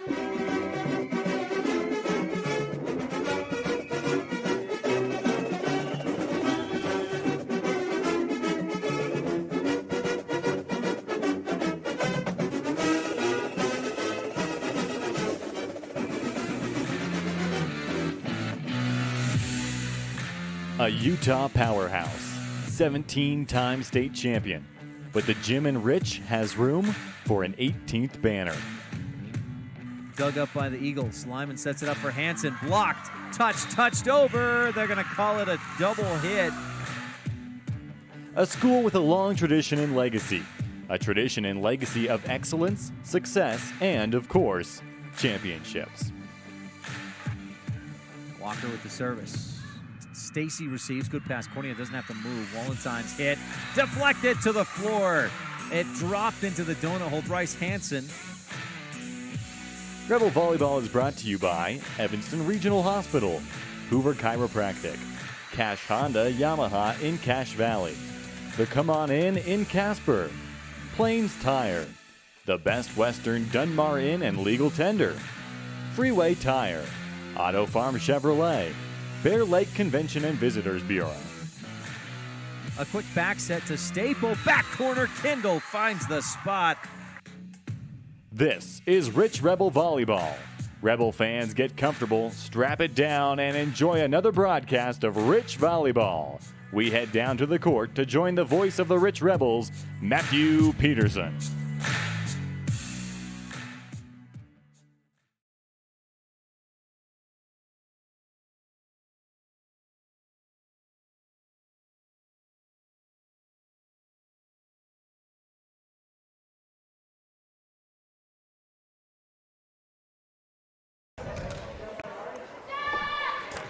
A Utah powerhouse, 17-time state champion, but the gym in Rich has room for an 18th banner. Dug up by the Eagles. Lyman sets it up for Hansen. Blocked. Touched over. They're going to call it a double hit. A school with a long tradition and legacy. A tradition and legacy of excellence, success, and, of course, championships. Walker with the service. Stacy receives. Good pass. Cornea doesn't have to move. Wallenstein's hit. Deflected to the floor. It dropped into the donut hole. Bryce Hansen. Rebel Volleyball is brought to you by Evanston Regional Hospital, Hoover Chiropractic, Cash Honda Yamaha in Cache Valley, the Come On in Casper, Plains Tire, the Best Western Dunbar Inn and Legal Tender, Freeway Tire, Auto Farm Chevrolet, Bear Lake Convention and Visitors Bureau. A quick back set to Staple. Back corner. Kendall finds the spot. This is Rich Rebel Volleyball. Rebel fans, get comfortable, strap it down, and enjoy another broadcast of Rich Volleyball. We head down to the court to join the voice of the Rich Rebels, Matthew Peterson.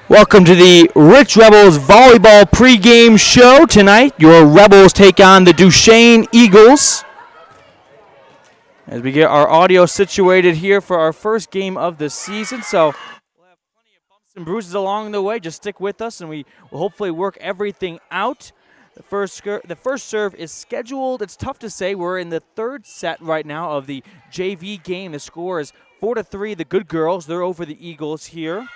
Welcome to the Rich Rebels Volleyball pregame show. Tonight, your Rebels take on the Duchesne Eagles. As we get our audio situated here for our first game of the season. So we'll have plenty of bumps and bruises along the way. Just stick with us and we will hopefully work everything out. The first serve is scheduled. It's tough to say. We're in the third set right now of the JV game. The score is 4-3. The good girls, they're over the Eagles here.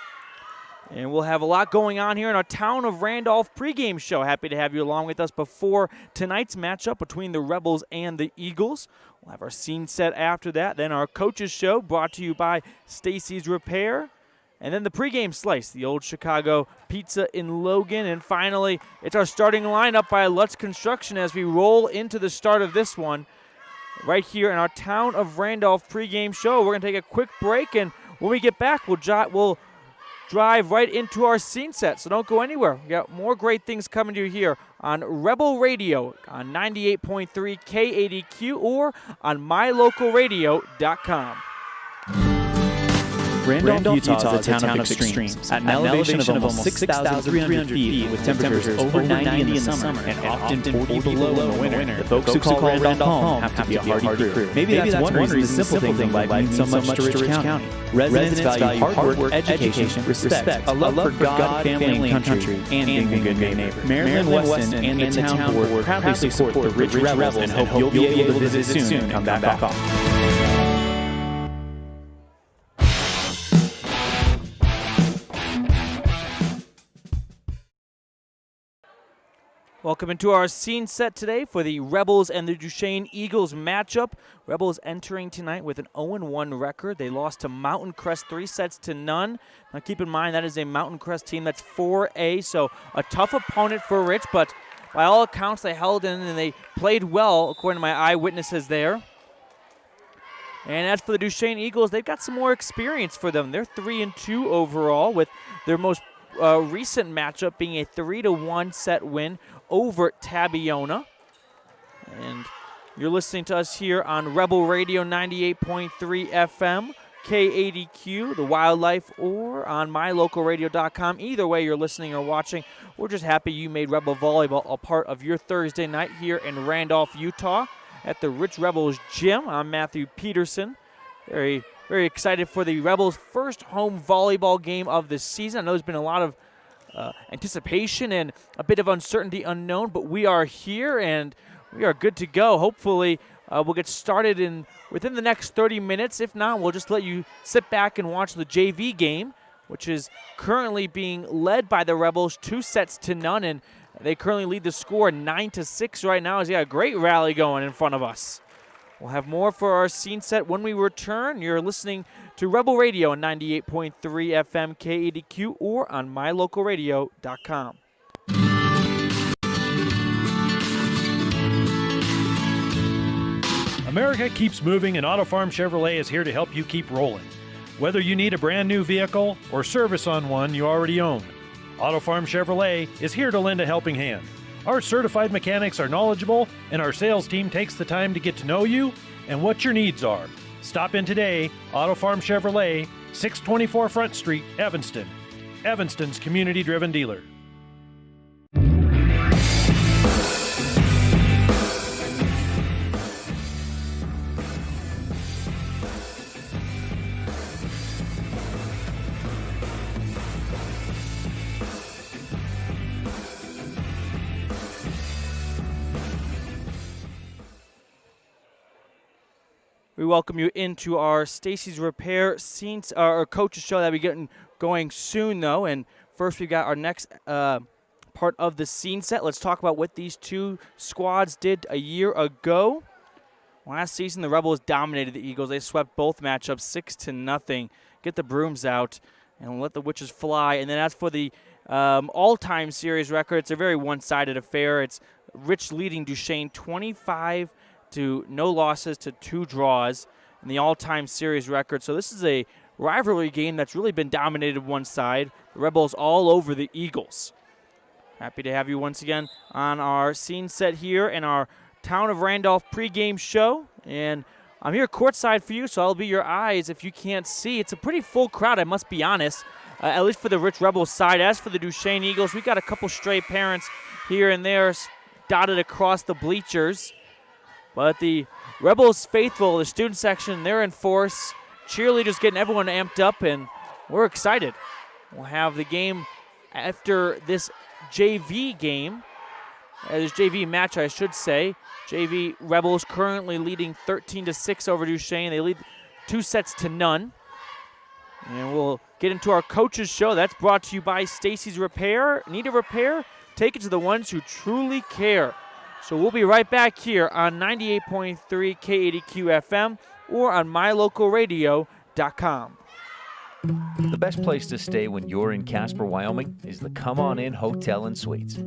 And we'll have a lot going on here in our Town of Randolph pregame show. Happy to have you along with us before tonight's matchup between the Rebels and the Eagles. We'll have our scene set after that. Then our coaches show brought to you by Stacy's Repair. And then the pregame slice, the Old Chicago Pizza in Logan. And finally, it's our starting lineup by Lutz Construction as we roll into the start of this one. Right here in our Town of Randolph pregame show. We're going to take a quick break, and when we get back, we'll drive right into our scene set, so don't go anywhere. We got more great things coming to you here on Rebel Radio on 98.3 KADQ or on mylocalradio.com. Randolph, Utah is a town of extremes. At an elevation of almost 6,300 feet, with temperatures over 90 in the summer and often 40 below in the winter, the folks who call Randolph home have to be a hardy crew. Maybe that's one reason the simple things in life mean so much to Rich County. Residents value hard work, education, respect, a love for God, family, and country, and being a good neighbor. Marilyn Weston and the town board proudly support the Rich Rebels and hope you'll be able to visit soon and come back off. Welcome into our scene set today for the Rebels and the Duchesne Eagles matchup. Rebels entering tonight with an 0-1 record. They lost to Mountain Crest 3-0. Now keep in mind that is a Mountain Crest team that's 4A, so a tough opponent for Rich, but by all accounts they held in and they played well according to my eyewitnesses there. And as for the Duchesne Eagles, they've got some more experience for them. They're 3-2 overall, with their most recent matchup being a 3-1 set win over Tabiona. And you're listening to us here on Rebel Radio 98.3 FM, KADQ, the Wildlife, or on mylocalradio.com. Either way you're listening or watching, we're just happy you made Rebel Volleyball a part of your Thursday night here in Randolph, Utah at the Rich Rebels Gym. I'm Matthew Peterson. Very excited for the Rebels' first home volleyball game of the season. I know there's been a lot of anticipation and a bit of uncertainty unknown, but we are here and we are good to go. Hopefully We'll get started within the next 30 minutes. If not, we'll just let you sit back and watch the JV game, which is currently being led by the Rebels 2-0, and they currently lead the score 9-6 right now as they got a great rally going in front of us. We'll have more for our scene set when we return. You're listening to Rebel Radio on 98.3 FM KADQ or on mylocalradio.com. America keeps moving, and Auto Farm Chevrolet is here to help you keep rolling. Whether you need a brand new vehicle or service on one you already own, Auto Farm Chevrolet is here to lend a helping hand. Our certified mechanics are knowledgeable, and our sales team takes the time to get to know you and what your needs are. Stop in today, Auto Farm Chevrolet, 624 Front Street, Evanston. Evanston's community-driven dealer. We welcome you into our Stacy's Repair scenes, our coaches show that we're getting going soon, though. And first, we've got our next part of the scene set. Let's talk about what these two squads did a year ago. Last season, the Rebels dominated the Eagles. They swept both matchups 6-0. Get the brooms out and let the witches fly. And then as for the all-time series record, it's a very one-sided affair. It's Rich leading Duchesne 25 to no losses to 2 draws in the all-time series record. So this is a rivalry game that's really been dominated one side. The Rebels all over the Eagles. Happy to have you once again on our scene set here in our Town of Randolph pregame show. And I'm here courtside for you, so I'll be your eyes if you can't see. It's a pretty full crowd, I must be honest, at least for the Rich Rebels side. As for the Duchesne Eagles, we got a couple stray parents here and there dotted across the bleachers. But the Rebels faithful, the student section, they're in force. Cheerleaders getting everyone amped up, and we're excited. We'll have the game after this JV game, this JV match, I should say. JV Rebels currently leading 13-6 over Duchesne. They lead 2-0. And we'll get into our coaches show. That's brought to you by Stacy's Repair. Need a repair? Take it to the ones who truly care. So we'll be right back here on 98.3 KADQ FM or on mylocalradio.com. The best place to stay when you're in Casper, Wyoming is the Come On In Hotel and Suites.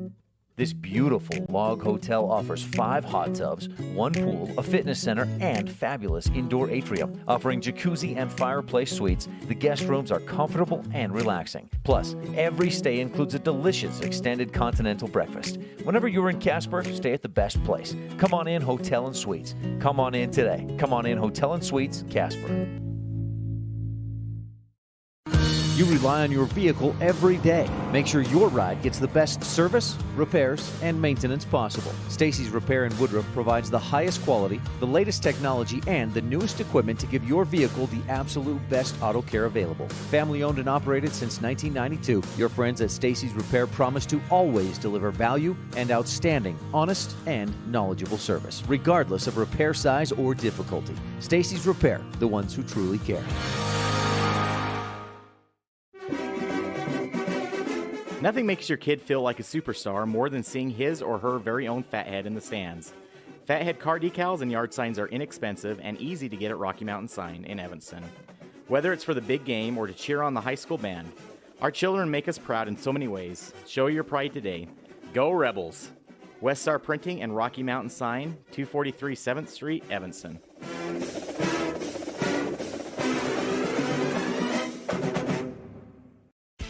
This beautiful log hotel offers 5 hot tubs, 1 pool, a fitness center, and fabulous indoor atrium. Offering jacuzzi and fireplace suites, the guest rooms are comfortable and relaxing. Plus, every stay includes a delicious extended continental breakfast. Whenever you're in Casper, stay at the best place. Come On In Hotel and Suites. Come on in today. Come On In Hotel and Suites, Casper. You rely on your vehicle every day. Make sure your ride gets the best service, repairs, and maintenance possible. Stacy's Repair in Woodruff provides the highest quality, the latest technology, and the newest equipment to give your vehicle the absolute best auto care available. Family owned and operated since 1992, your friends at Stacy's Repair promise to always deliver value and outstanding, honest, and knowledgeable service, regardless of repair size or difficulty. Stacy's Repair, the ones who truly care. Nothing makes your kid feel like a superstar more than seeing his or her very own Fathead in the stands. Fathead car decals and yard signs are inexpensive and easy to get at Rocky Mountain Sign in Evanston. Whether it's for the big game or to cheer on the high school band, our children make us proud in so many ways. Show your pride today. Go Rebels! West Star Printing and Rocky Mountain Sign, 243 7th Street, Evanston.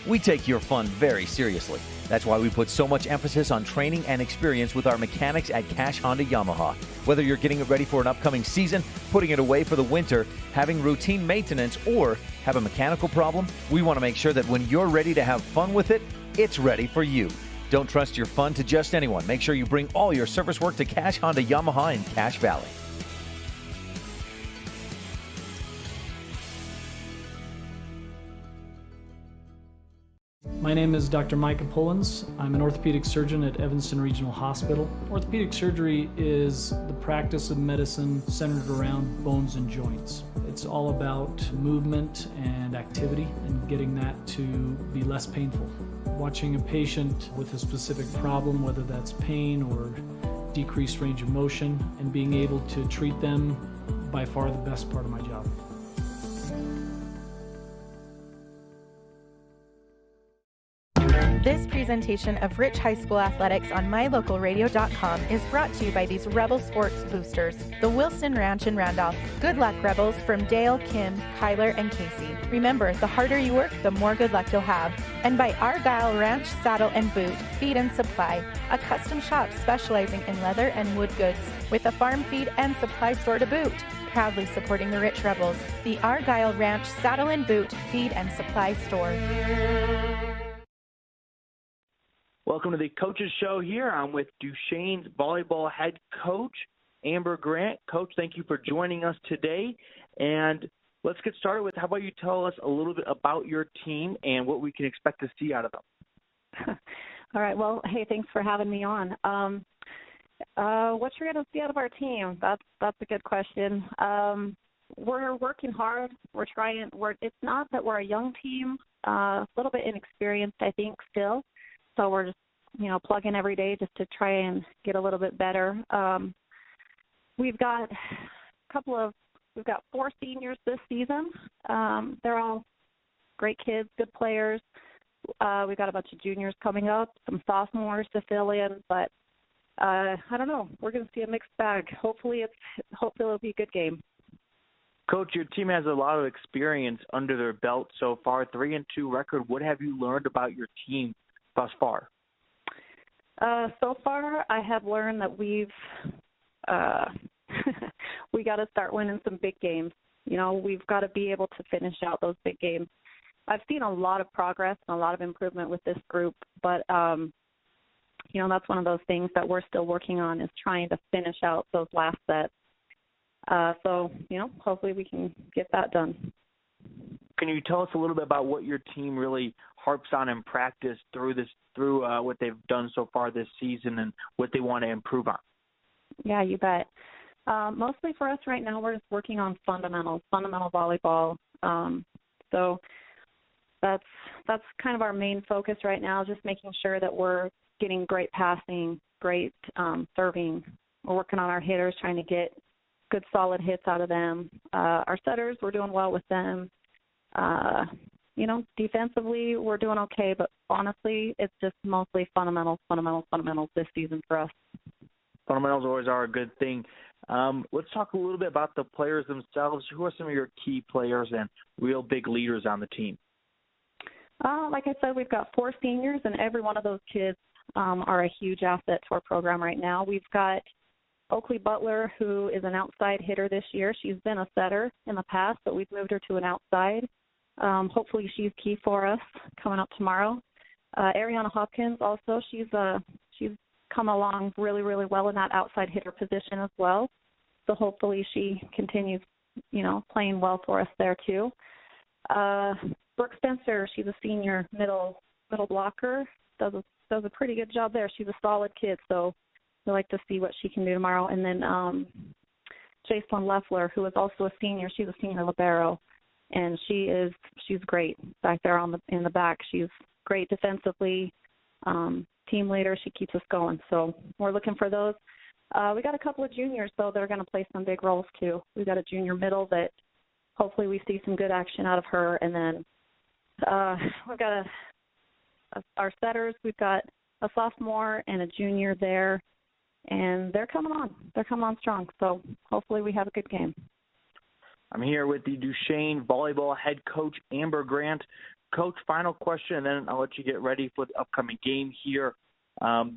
We take your fun very seriously. That's why we put so much emphasis on training and experience with our mechanics at Cash Honda Yamaha. Whether you're getting it ready for an upcoming season, putting it away for the winter, having routine maintenance, or have a mechanical problem, we want to make sure that when you're ready to have fun with it, it's ready for you. Don't trust your fun to just anyone. Make sure you bring all your service work to Cash Honda Yamaha in Cache Valley. My name is Dr. Micah Pullins. I'm an orthopedic surgeon at Evanston Regional Hospital. Orthopedic surgery is the practice of medicine centered around bones and joints. It's all about movement and activity and getting that to be less painful. Watching a patient with a specific problem, whether that's pain or decreased range of motion, and being able to treat them, by far the best part of my job. This presentation of Rich High School Athletics on MyLocalRadio.com is brought to you by these Rebel Sports Boosters, the Wilson Ranch in Randolph. Good luck, Rebels, from Dale, Kim, Kyler, and Casey. Remember, the harder you work, the more good luck you'll have. And by Argyle Ranch Saddle and Boot, Feed and Supply, a custom shop specializing in leather and wood goods, with a farm feed and supply store to boot. Proudly supporting the Rich Rebels, the Argyle Ranch Saddle and Boot, Feed and Supply Store. Welcome to the Coaches Show here. I'm with Duchesne's volleyball head coach, Amber Grant. Coach, thank you for joining us today. And let's get started with, how about you tell us a little bit about your team and what we can expect to see out of them? All right. Well, hey, thanks for having me on. What you're going to see out of our team, that's a good question. We're working hard. It's not that we're a young team, a little bit inexperienced, I think, still. So we're just, plugging every day just to try and get a little bit better. We've got 4 seniors this season. They're all great kids, good players. We've got a bunch of juniors coming up, some sophomores to fill in, but I don't know. We're going to see a mixed bag. Hopefully it'll be a good game. Coach, your team has a lot of experience under their belt so far, 3-2 record. What have you learned about your team thus far? So far, I have learned that we got to start winning some big games. We've got to be able to finish out those big games. I've seen a lot of progress and a lot of improvement with this group, but that's one of those things that we're still working on, is trying to finish out those last sets. So hopefully we can get that done. Can you tell us a little bit about what your team really harps on in practice through what they've done so far this season and what they want to improve on? Yeah, you bet. Mostly for us right now, we're just working on fundamental volleyball. So that's kind of our main focus right now, just making sure that we're getting great passing, great serving. We're working on our hitters, trying to get good solid hits out of them. Our setters, we're doing well with them. Defensively, we're doing okay, but honestly, it's just mostly fundamentals this season for us. Fundamentals always are a good thing. Let's talk a little bit about the players themselves. Who are some of your key players and real big leaders on the team? Like I said, we've got 4 seniors, and every one of those kids are a huge asset to our program right now. We've got Oakley Butler, who is an outside hitter this year. She's been a setter in the past, but we've moved her to an outside. Hopefully she's key for us coming up tomorrow. Ariana Hopkins also, she's come along really, really well in that outside hitter position as well. So hopefully she continues, playing well for us there too. Brooke Spencer, she's a senior middle blocker, does a pretty good job there. She's a solid kid, so we like to see what she can do tomorrow. And then Jacelyn Leffler, who is also a senior, she's a senior libero, and she's great back there in the back. She's great defensively, team leader. She keeps us going. So we're looking for those. We got a couple of juniors, though, that are going to play some big roles too. We've got a junior middle that hopefully we see some good action out of her, and then we've got our setters. We've got a sophomore and a junior there, and they're coming on. They're coming on strong. So hopefully we have a good game. I'm here with the Duchesne volleyball head coach, Amber Grant. Coach, final question, and then I'll let you get ready for the upcoming game here.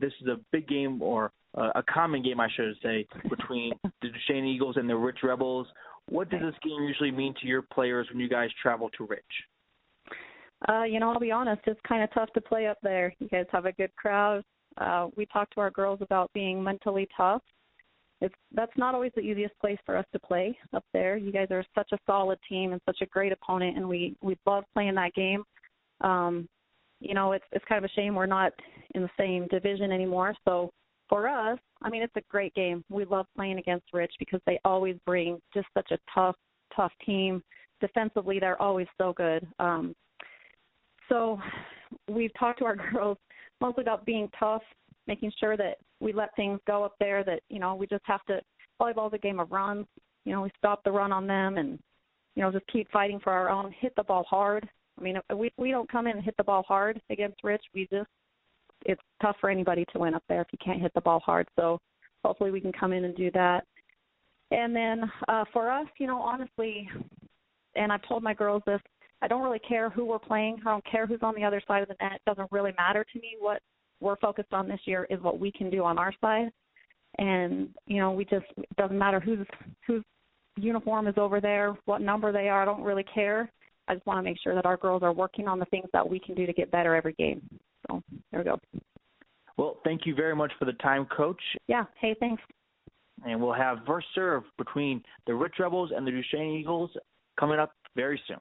This is a big game, or a common game, I should say, between the Duchesne Eagles and the Rich Rebels. What does this game usually mean to your players when you guys travel to Rich? I'll be honest, it's kind of tough to play up there. You guys have a good crowd. We talk to our girls about being mentally tough. That's not always the easiest place for us to play up there. You guys are such a solid team and such a great opponent, and we love playing that game. it's kind of a shame we're not in the same division anymore. So for us, I mean, it's a great game. We love playing against Rich because they always bring just such a tough team. Defensively, they're always so good. So we've talked to our girls mostly about being tough, making sure that we let things go up there, that, we just have to – volleyball's a game of runs. We stop the run on them and, just keep fighting for our own, hit the ball hard. I mean, we don't come in and hit the ball hard against Rich. It's tough for anybody to win up there if you can't hit the ball hard. So hopefully we can come in and do that. And then for us, honestly, and I've told my girls this, I don't really care who we're playing. I don't care who's on the other side of the net. It doesn't really matter to me. What we're focused on this year is what we can do on our side. And, it doesn't matter whose uniform is over there, what number they are. I don't really care. I just want to make sure that our girls are working on the things that we can do to get better every game. So there we go. Well, thank you very much for the time, Coach. Yeah. Hey, thanks. And we'll have first serve between the Rich Rebels and the Duchesne Eagles coming up very soon.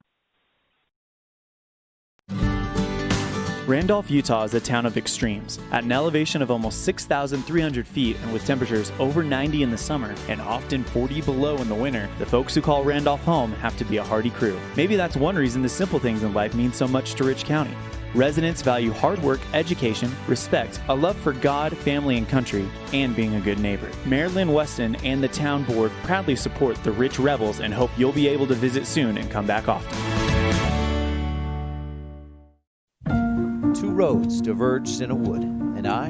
Randolph, Utah is a town of extremes. At an elevation of almost 6,300 feet and with temperatures over 90 in the summer and often 40 below in the winter, the folks who call Randolph home have to be a hardy crew. Maybe that's one reason the simple things in life mean so much to Rich County. Residents value hard work, education, respect, a love for God, family, and country, and being a good neighbor. Mayor Lynn Weston and the town board proudly support the Rich Rebels and hope you'll be able to visit soon and come back often. Two roads diverged in a wood, and I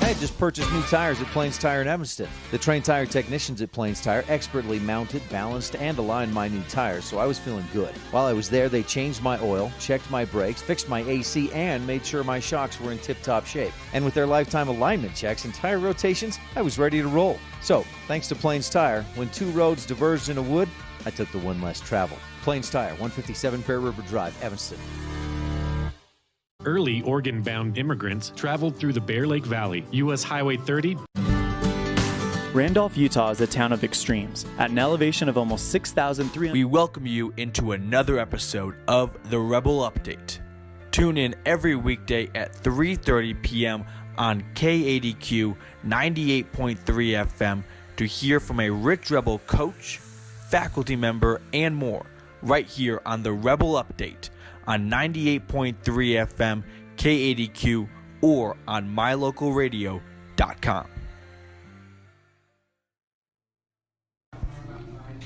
had just purchased new tires at Plains Tire in Evanston. The trained tire technicians at Plains Tire expertly mounted, balanced, and aligned my new tires, so I was feeling good. While I was there, they changed my oil, checked my brakes, fixed my AC, and made sure my shocks were in tip-top shape. And with their lifetime alignment checks and tire rotations, I was ready to roll. So, thanks to Plains Tire, when two roads diverged in a wood, I took the one less travel. Plains Tire, 157 Fair River Drive, Evanston. Early Oregon-bound immigrants traveled through the Bear Lake Valley, U.S. Highway 30. Randolph, Utah is a town of extremes. At an elevation of almost 6,300... We welcome you into another episode of The Rebel Update. Tune in every weekday at 3:30 p.m. on KADQ 98.3 FM to hear from a Rich Rebel coach, faculty member, and more right here on The Rebel Update on 98.3 FM, KADQ, or on mylocalradio.com.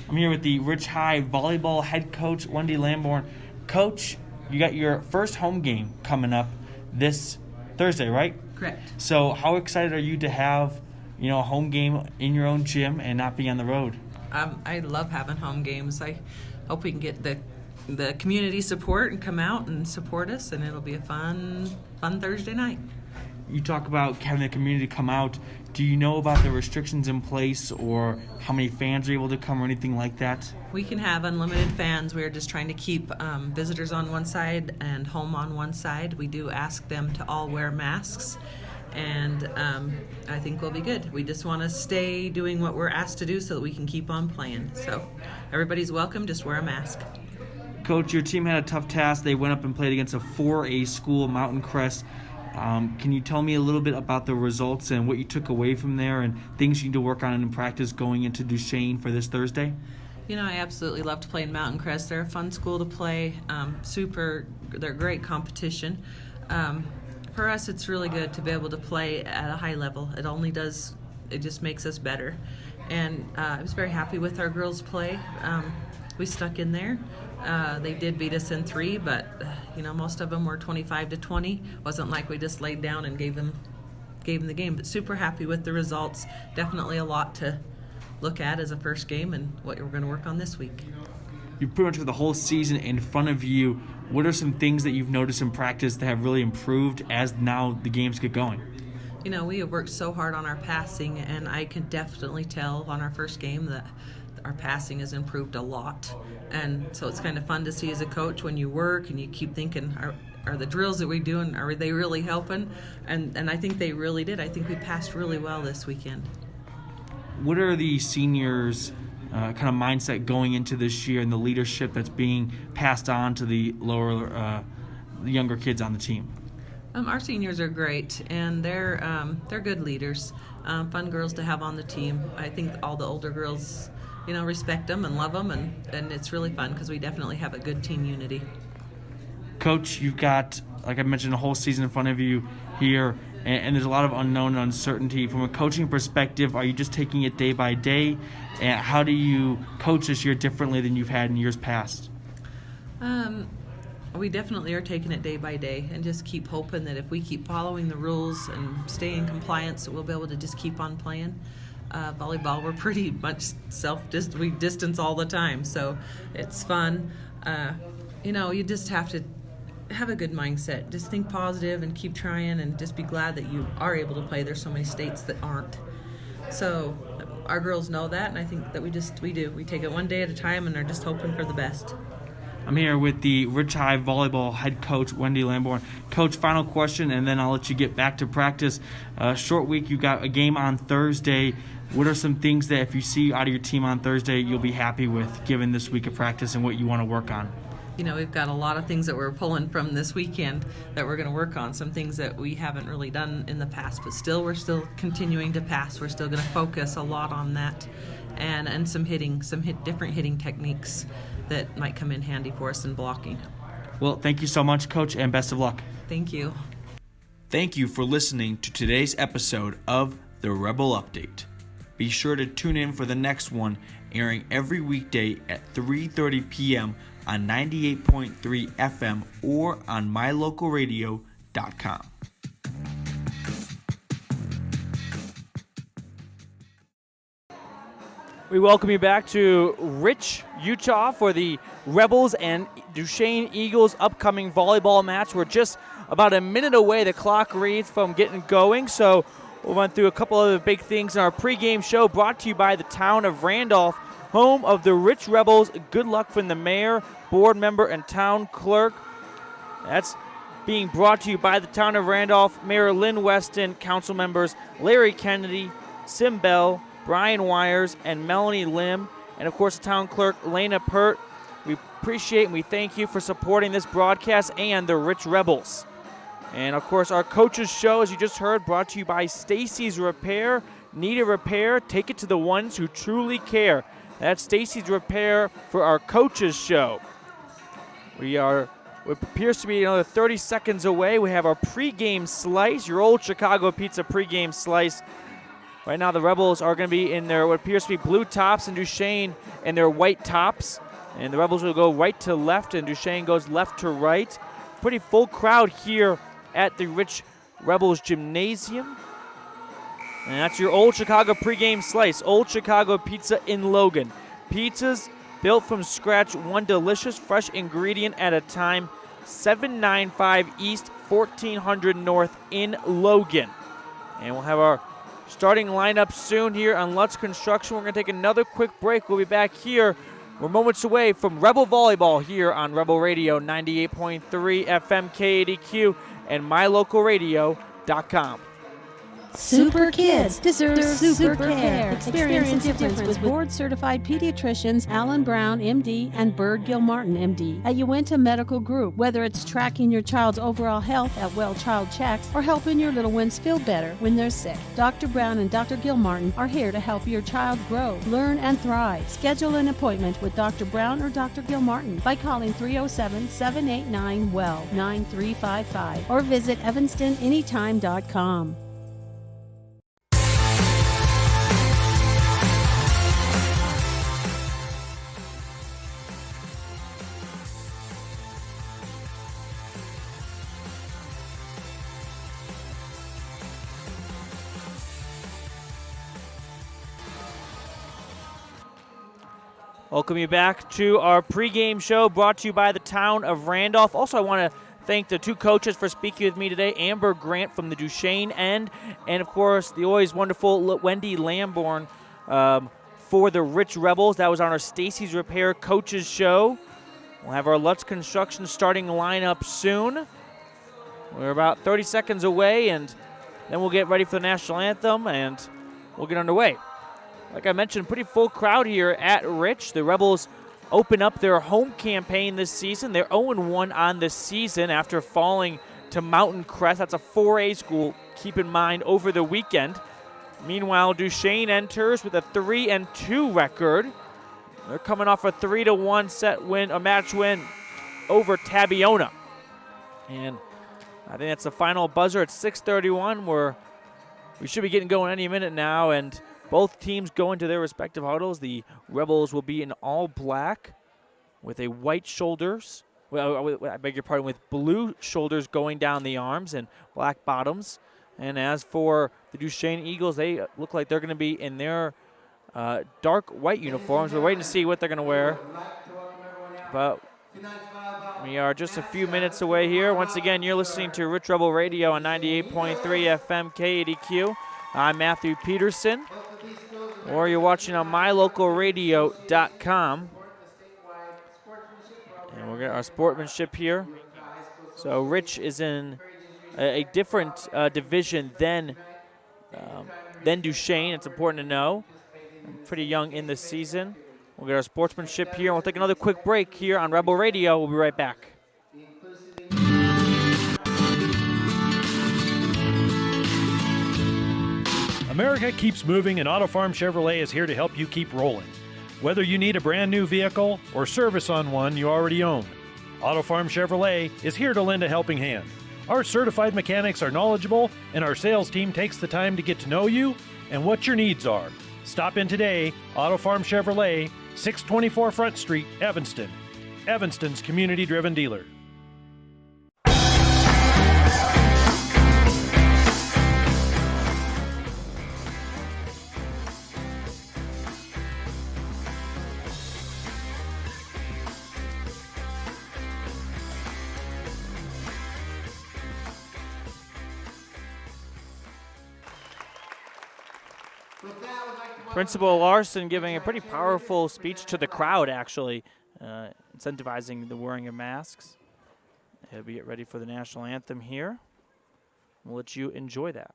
I'm here with the Rich High volleyball head coach, Wendy Lamborn. Coach, you got your first home game coming up this Thursday, right? Correct. So how excited are you to have, a home game in your own gym and not be on the road? I love having home games. I hope we can get the community support and come out and support us, and it'll be a fun Thursday night. You talk about having the community come out. Do you know about the restrictions in place or how many fans are able to come or anything like that? We can have unlimited fans. We're just trying to keep visitors on one side and home on one side. We do ask them to all wear masks, and I think we'll be good. We just want to stay doing what we're asked to do so that we can keep on playing. So everybody's welcome. Just wear a mask. Coach, your team had a tough task. They went up and played against a 4A school, Mountain Crest. Can you tell me a little bit about the results and what you took away from there and things you need to work on in practice going into Duchesne for this Thursday? I absolutely loved playing Mountain Crest. They're a fun school to play. They're great competition. For us, it's really good to be able to play at a high level. It just makes us better. And I was very happy with our girls' play. We stuck in there. They did beat us in 3, but most of them were 25-20. Wasn't like we just laid down and gave them the game. But super happy with the results. Definitely a lot to look at as a first game and what we're going to work on this week. You pretty much have the whole season in front of you. What are some things that you've noticed in practice that have really improved as now the games get going? We have worked so hard on our passing, and I can definitely tell on our first game that our passing has improved a lot. And so it's kind of fun to see as a coach when you work and you keep thinking, are the drills that we're doing, are they really helping? And I think they really did. I think we passed really well this weekend. What are the seniors' kind of mindset going into this year and the leadership that's being passed on to the the younger kids on the team? Our seniors are great, and they're good leaders, fun girls to have on the team. I think all the older girls, respect them and love them, and it's really fun because we definitely have a good team unity. Coach, you've got, like I mentioned, a whole season in front of you here, and there's a lot of unknown and uncertainty. From a coaching perspective, are you just taking it day by day? And how do you coach this year differently than you've had in years past? We definitely are taking it day by day and just keep hoping that if we keep following the rules and stay in compliance, that we'll be able to just keep on playing. Volleyball, we're pretty much we distance all the time, so it's fun. You just have to have a good mindset. Just think positive and keep trying, and just be glad that you are able to play. There's so many states that aren't. So our girls know that, and I think that we do. We take it one day at a time and are just hoping for the best. I'm here with the Rich High Volleyball head coach, Wendy Lamborn. Coach, final question, and then I'll let you get back to practice. Short week, you got a game on Thursday. What are some things that if you see out of your team on Thursday you'll be happy with given this week of practice and what you want to work on? We've got a lot of things that we're pulling from this weekend that we're going to work on, some things that we haven't really done in the past, but we're still continuing to pass. We're still going to focus a lot on that, and some different hitting techniques that might come in handy for us in blocking. Well, thank you so much, Coach, and best of luck. Thank you. Thank you for listening to today's episode of The Rebel Update. Be sure to tune in for the next one, airing every weekday at 3:30 p.m. on 98.3 FM or on mylocalradio.com. We welcome you back to Rich, Utah for the Rebels and Duchesne Eagles upcoming volleyball match. We're just about a minute away, the clock reads, from getting going. So we'll run through a couple of the big things in our pregame show brought to you by the town of Randolph, home of the Rich Rebels. Good luck from the mayor, board member, and town clerk. That's being brought to you by the town of Randolph, Mayor Lynn Weston, council members Larry Kennedy, Sim Bell, Brian Wires, and Melanie Lim, and of course the town clerk Lena Pert. We appreciate and we thank you for supporting this broadcast and the Rich Rebels. And of course our coaches show, as you just heard, brought to you by Stacy's Repair. Need a repair? Take it to the ones who truly care. That's Stacy's Repair for our coaches show. It appears to be another 30 seconds away. We have our pregame slice, your old Chicago Pizza pregame slice. Right now the Rebels are going to be in their what appears to be blue tops and Duchesne in their white tops. And the Rebels will go right to left and Duchesne goes left to right. Pretty full crowd here at the Rich Rebels Gymnasium. And that's your old Chicago pregame slice. Old Chicago Pizza in Logan. Pizzas built from scratch, one delicious fresh ingredient at a time. 795 East, 1400 North in Logan. And we'll have our starting lineup soon here on Lutz Construction. We're going to take another quick break. We'll be back here. We're moments away from Rebel Volleyball here on Rebel Radio 98.3 FM KADQ and mylocalradio.com. Super kids deserve super care. Experience the difference with board-certified pediatricians Alan Brown, MD, and Bird Gilmartin, MD, at Uinta Medical Group. Whether it's tracking your child's overall health at Well Child Checks or helping your little ones feel better when they're sick, Dr. Brown and Dr. Gilmartin are here to help your child grow, learn, and thrive. Schedule an appointment with Dr. Brown or Dr. Gilmartin by calling 307-789-WELL 9355 or visit evanstonanytime.com. Welcome you back to our pregame show brought to you by the town of Randolph. Also, I want to thank the two coaches for speaking with me today, Amber Grant from the Duchesne end, and of course the always wonderful Wendy Lamborn for the Rich Rebels. That was on our Stacy's Repair coaches show. We'll have our Lutz Construction starting lineup soon. We're about 30 seconds away, and then we'll get ready for the national anthem, and we'll get underway. Like I mentioned, pretty full crowd here at Rich. The Rebels open up their home campaign this season. They're 0-1 on the season after falling to Mountain Crest. That's a 4A school, keep in mind, over the weekend. Meanwhile, Duchesne enters with a 3-2 record. They're coming off a 3-1 match win over Tabiona. And I think that's the final buzzer at 6:31, where we should be getting going any minute now, and both teams go into their respective huddles. The Rebels will be in all black with a white shoulders. Well, I beg your pardon, with blue shoulders going down the arms and black bottoms. And as for the Duchesne Eagles, they look like they're going to be in their dark white uniforms. We're waiting to see what they're going to wear. But we are just a few minutes away here. Once again, you're listening to Rich Rebel Radio on 98.3 FM KADQ. I'm Matthew Peterson, or you're watching on mylocalradio.com. And we're getting our sportsmanship here. So Rich is in a different division than Duchesne. It's important to know. I'm pretty young in the season. We'll get our sportsmanship here, and we'll take another quick break here on Rebel Radio. We'll be right back. America keeps moving, and Auto Farm Chevrolet is here to help you keep rolling. Whether you need a brand new vehicle or service on one you already own, Auto Farm Chevrolet is here to lend a helping hand. Our certified mechanics are knowledgeable, and our sales team takes the time to get to know you and what your needs are. Stop in today, Auto Farm Chevrolet, 624 Front Street, Evanston. Evanston's community-driven dealer. Principal Larson giving a pretty powerful speech to the crowd, actually, incentivizing the wearing of masks. He'll be get ready for the national anthem here. We'll let you enjoy that.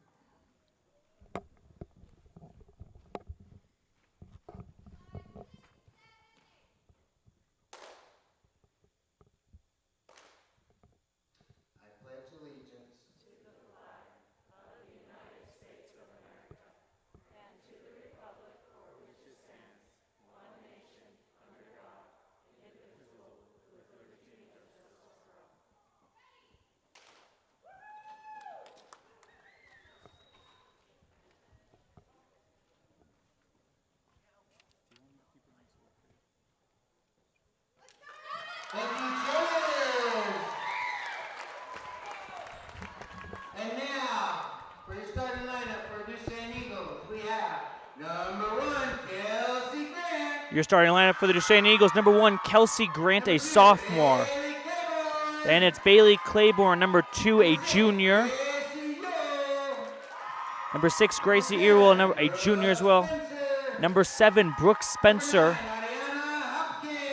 And now, for your starting lineup for Duchesne Eagles, we have number 1, Kelsey Grant. Your starting lineup for the Duchesne Eagles, number 1, Kelsey Grant, a sophomore. Then it's Bailey Claiborne, number 2, a junior. Number 6, Gracie Earwell, a junior as well. Number 7, Brooke Spencer.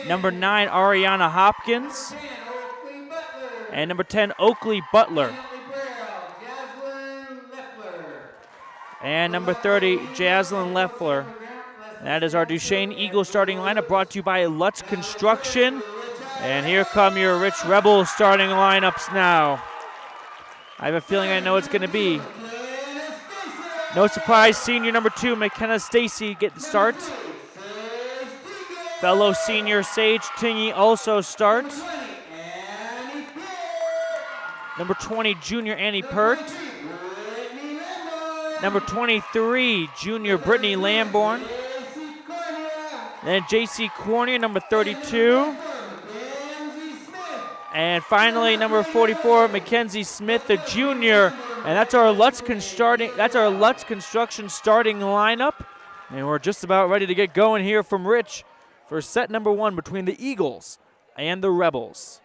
Number 9, Ariana Hopkins. And number 10, Oakley Butler. And number 30, Jaslyn Leffler. That is our Duchesne Eagles starting lineup, brought to you by Lutz Construction. And here come your Rich Rebel starting lineups now. I have a feeling I know it's going to be. No surprise, senior number 2, McKenna Stacy, get the start. Fellow senior Sage Tingy also start. Number 20, junior Annie Pert. Number 23, junior Brittany Lamborn. Then JC Cornier, number 32. And finally, number 44, Mackenzie Smith, the junior. And that's our Lutz Construction starting lineup. And we're just about ready to get going here from Rich for set number 1 between the Eagles and the Rebels.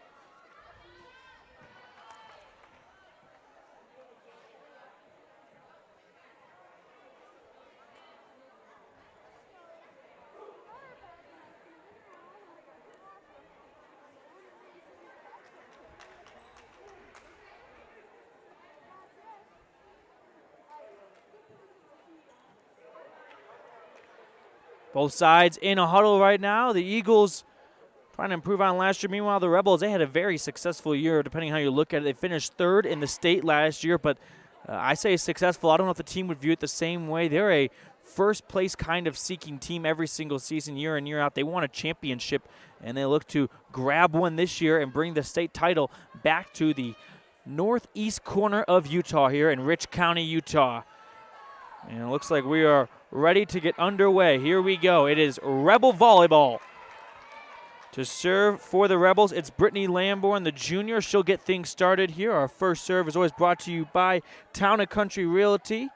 Both sides in a huddle right now. The Eagles trying to improve on last year. Meanwhile, the Rebels, they had a very successful year, depending how you look at it. They finished 3rd in the state last year, but I say successful. I don't know if the team would view it the same way. They're a first-place kind of seeking team every single season, year in, year out. They won a championship, and they look to grab one this year and bring the state title back to the northeast corner of Utah here in Rich County, Utah. And it looks like we are ready to get underway. Here we go. It is Rebel volleyball. To serve for the Rebels, it's Brittany Lamborn, the junior. She'll get things started here. Our first serve is always brought to you by Town & Country Realty.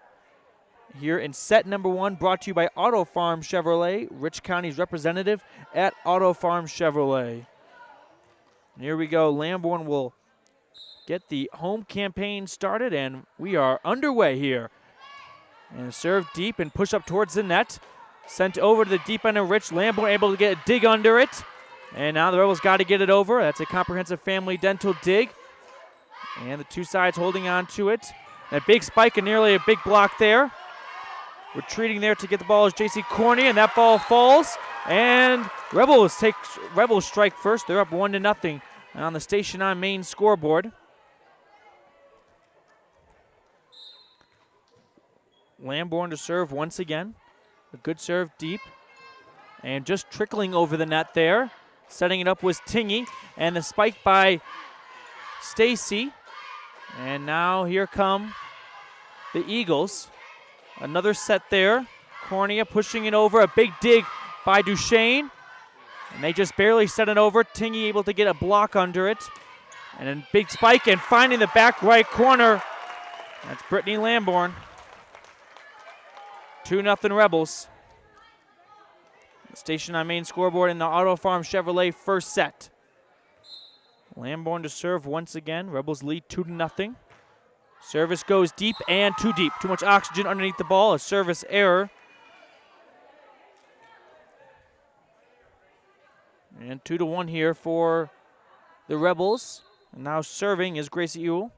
Here in set number 1, brought to you by Auto Farm Chevrolet, Rich County's representative at Auto Farm Chevrolet. And here we go. Lamborn will get the home campaign started, and we are underway here. And serve deep and push up towards the net. Sent over to the deep end of Rich. Lamborn able to get a dig under it. And now the Rebels got to get it over. That's a comprehensive family dental dig. And the two sides holding on to it. And a big spike and nearly a big block there. Retreating there to get the ball is J.C. Corney, and that ball falls. And Rebels strike first. They're up 1-0 on the Station on Main scoreboard. Lamborn to serve once again. A good serve deep. And just trickling over the net there. Setting it up was Tingy, and the spike by Stacy. And now here come the Eagles. Another set there. Cornea pushing it over. A big dig by Duchesne. And they just barely set it over. Tingy able to get a block under it. And then big spike and finding the back right corner. That's Brittany Lamborn. 2-0 Rebels. Station on Main scoreboard in the Auto Farm Chevrolet first set. Lamborn to serve once again. Rebels lead 2-0. Service goes deep and too deep. Too much oxygen underneath the ball. A service error. And 2-1 here for the Rebels. And now serving is Gracie Ewell.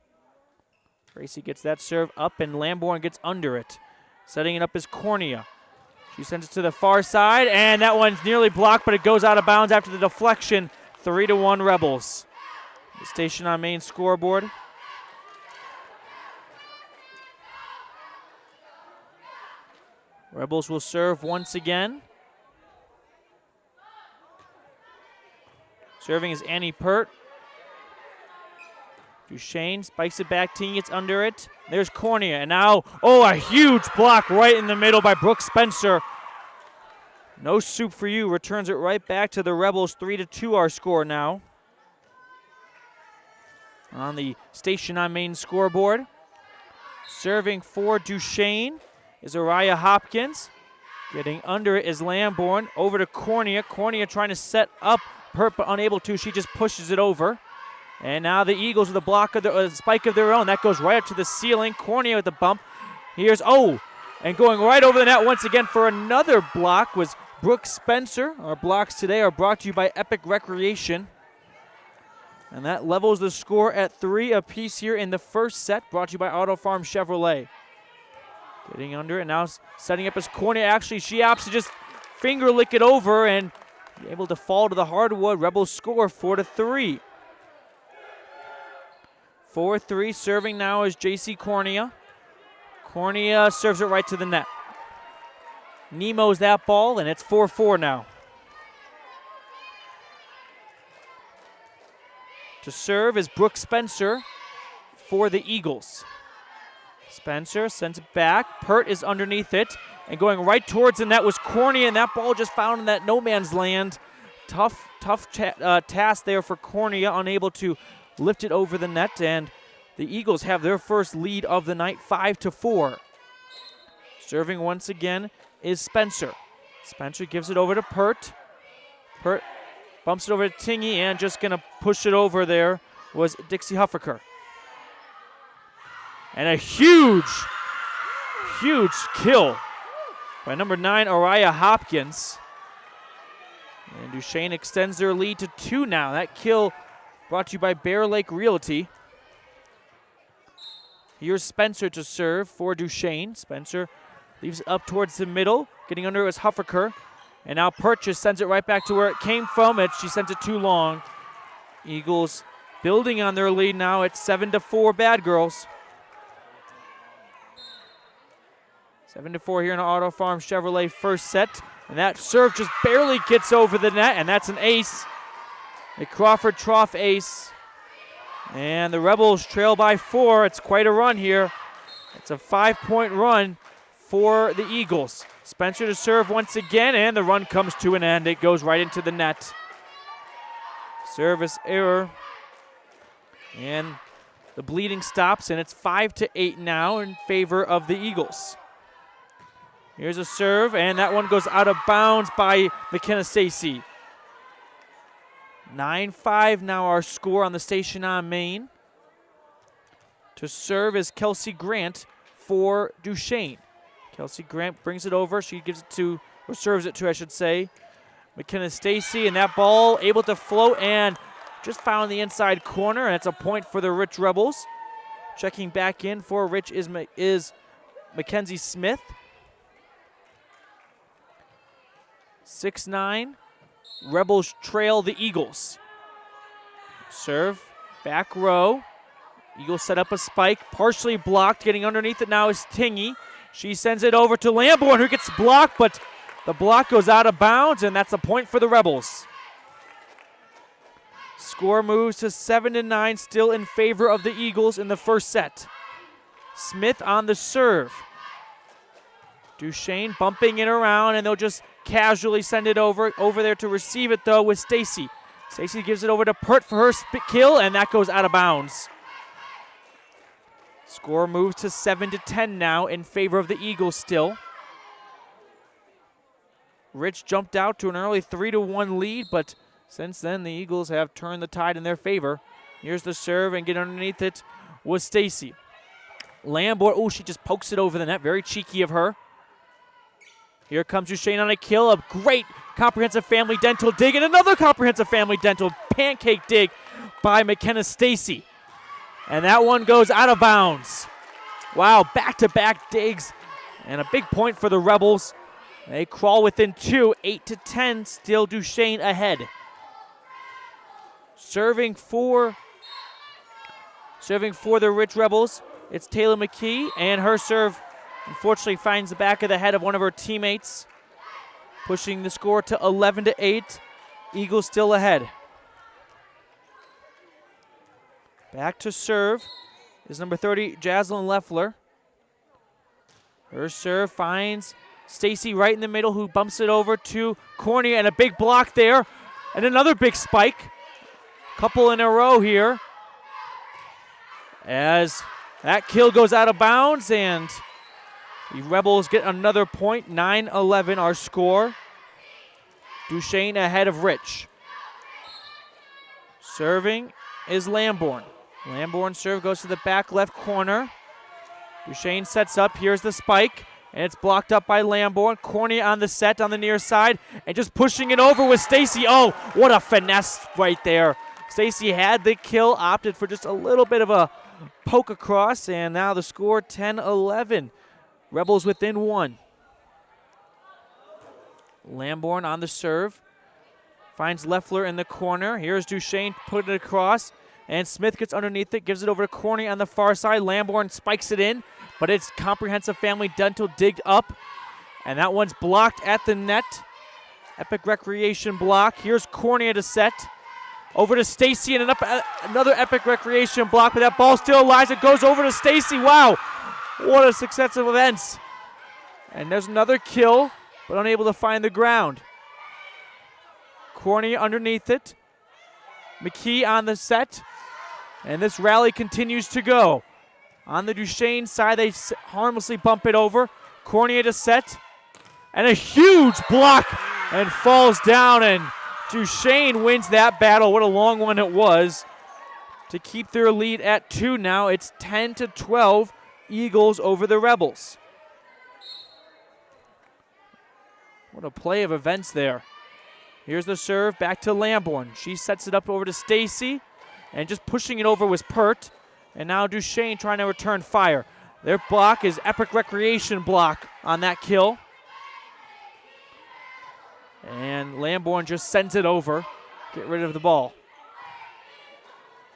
Gracie gets that serve up, and Lamborn gets under it. Setting it up is Cornea. She sends it to the far side, and that one's nearly blocked, but it goes out of bounds after the deflection. 3-1 Rebels. The Station on Main scoreboard. Rebels will serve once again. Serving is Annie Pert. Duchesne spikes it back, Ting gets under it. There's Cornea, and now, a huge block right in the middle by Brooke Spencer. No soup for you, returns it right back to the Rebels. 3-2 our score now. On the Station on Main scoreboard. Serving for Duchesne is Araya Hopkins. Getting under it is Lamborn. Over to Cornea. Cornea trying to set up Pert, but unable to. She just pushes it over. And now the Eagles with a block of the spike of their own. That goes right up to the ceiling. Cornea with the bump. Here's, and going right over the net once again for another block was Brooke Spencer. Our blocks today are brought to you by Epic Recreation. And that levels the score at 3 apiece here in the first set, brought to you by Auto Farm Chevrolet. Getting under it now, setting up as Cornea. Actually, she opts to just finger lick it over and able to fall to the hardwood. Rebels score 4-3. 4-3, serving now is J.C. Cornea. Cornea serves it right to the net. Nemo's that ball, and it's 4-4 now. To serve is Brooke Spencer for the Eagles. Spencer sends it back. Pert is underneath it, and going right towards the net was Cornea, and that ball just found in that no man's land. Tough task there for Cornea, unable to lift it over the net, and the Eagles have their first lead of the night, 5-4. Serving once again is Spencer. Spencer gives it over to Pert. Pert bumps it over to Tingy, and just going to push it over there was Dixie Huffaker. And a huge kill by number 9, Araya Hopkins. And Duchesne extends their lead to 2 now. That kill brought to you by Bear Lake Realty. Here's Spencer to serve for Duchesne. Spencer leaves it up towards the middle. Getting under it was Huffaker. And now Purchase sends it right back to where it came from. She sent it too long. Eagles building on their lead now. It's 7-4 Bad Girls. 7-4 here in Auto Farm Chevrolet first set. And that serve just barely gets over the net, and that's an ace. A Crawford Trough ace. And the Rebels trail by 4. It's quite a run here. It's a 5-point run for the Eagles. Spencer to serve once again, and the run comes to an end. It goes right into the net. Service error. And the bleeding stops, and it's 5-8 now in favor of the Eagles. Here's a serve, and that one goes out of bounds by McKenna Stacy. 9-5 now our score on the station on Main. To serve is Kelsey Grant for Duchesne. Kelsey Grant brings it over. She gives it to, or serves it to, I should say, McKenna Stacy, and that ball able to float and just found the inside corner, and it's a point for the Rich Rebels. Checking back in for Rich is Mackenzie Smith. 6-9. Rebels trail the Eagles. Serve, back row. Eagles set up a spike, partially blocked. Getting underneath it now is Tingy. She sends it over to Lamborn, who gets blocked, but the block goes out of bounds, and that's a point for the Rebels. Score moves to 7-9, still in favor of the Eagles in the first set. Smith on the serve. Duchesne bumping it around, and they'll just casually send it over there to receive it, though, with Stacy. Stacy gives it over to Pert for her kill, and that goes out of bounds. Score moves to 7-10 now in favor of the Eagles still. Rich jumped out to an early 3-1 lead, but since then the Eagles have turned the tide in their favor. Here's the serve, and get underneath it was Stacy. Lamborn, oh, she just pokes it over the net. Very cheeky of her. Here comes Duchesne on a kill. A great comprehensive family dental dig, and another comprehensive family dental pancake dig by McKenna Stacy. And that one goes out of bounds. Wow, back-to-back digs, and a big point for the Rebels. They crawl within 2, 8-10, still Duchesne ahead. Serving for the Rich Rebels, it's Taylor McKee, and her serve unfortunately finds the back of the head of one of her teammates, pushing the score to 11-8. Eagles still ahead. Back to serve is number 30, Jaslyn Leffler. Her serve finds Stacy right in the middle, who bumps it over to Cornea, and a big block there, and another big spike. Couple in a row here. As that kill goes out of bounds, and the Rebels get another point. 9-11 our score. Duchesne ahead of Rich. Serving is Lamborn. Lamborn serve goes to the back left corner. Duchesne sets up. Here's the spike, and it's blocked up by Lamborn. Cornea on the set on the near side, and just pushing it over with Stacy. Oh, what a finesse right there. Stacy had the kill, opted for just a little bit of a poke across, and now the score 10-11. Rebels within 1. Lamborn on the serve. Finds Leffler in the corner. Here's Duchesne, put it across, and Smith gets underneath it, gives it over to Cornea on the far side. Lamborn spikes it in, but it's comprehensive family dental digged up, and that one's blocked at the net. Epic Recreation block. Here's Cornea to set. Over to Stacy, and another Epic Recreation block, but that ball still lies. It goes over to Stacy. Wow, what a success of events. And there's another kill, but unable to find the ground. Cornea underneath it. McKee on the set, and this rally continues to go. On the Duchesne side, they harmlessly bump it over. Cornea to set, and a huge block, and falls down, and Duchesne wins that battle. What a long one it was to keep their lead at 2 now. It's 10-12, Eagles over the Rebels. What a play of events there. Here's the serve back to Lamborn. She sets it up over to Stacy, and just pushing it over was Pert. And now Duchesne trying to return fire. Their block is Epic Recreation block on that kill. And Lamborn just sends it over. Get rid of the ball.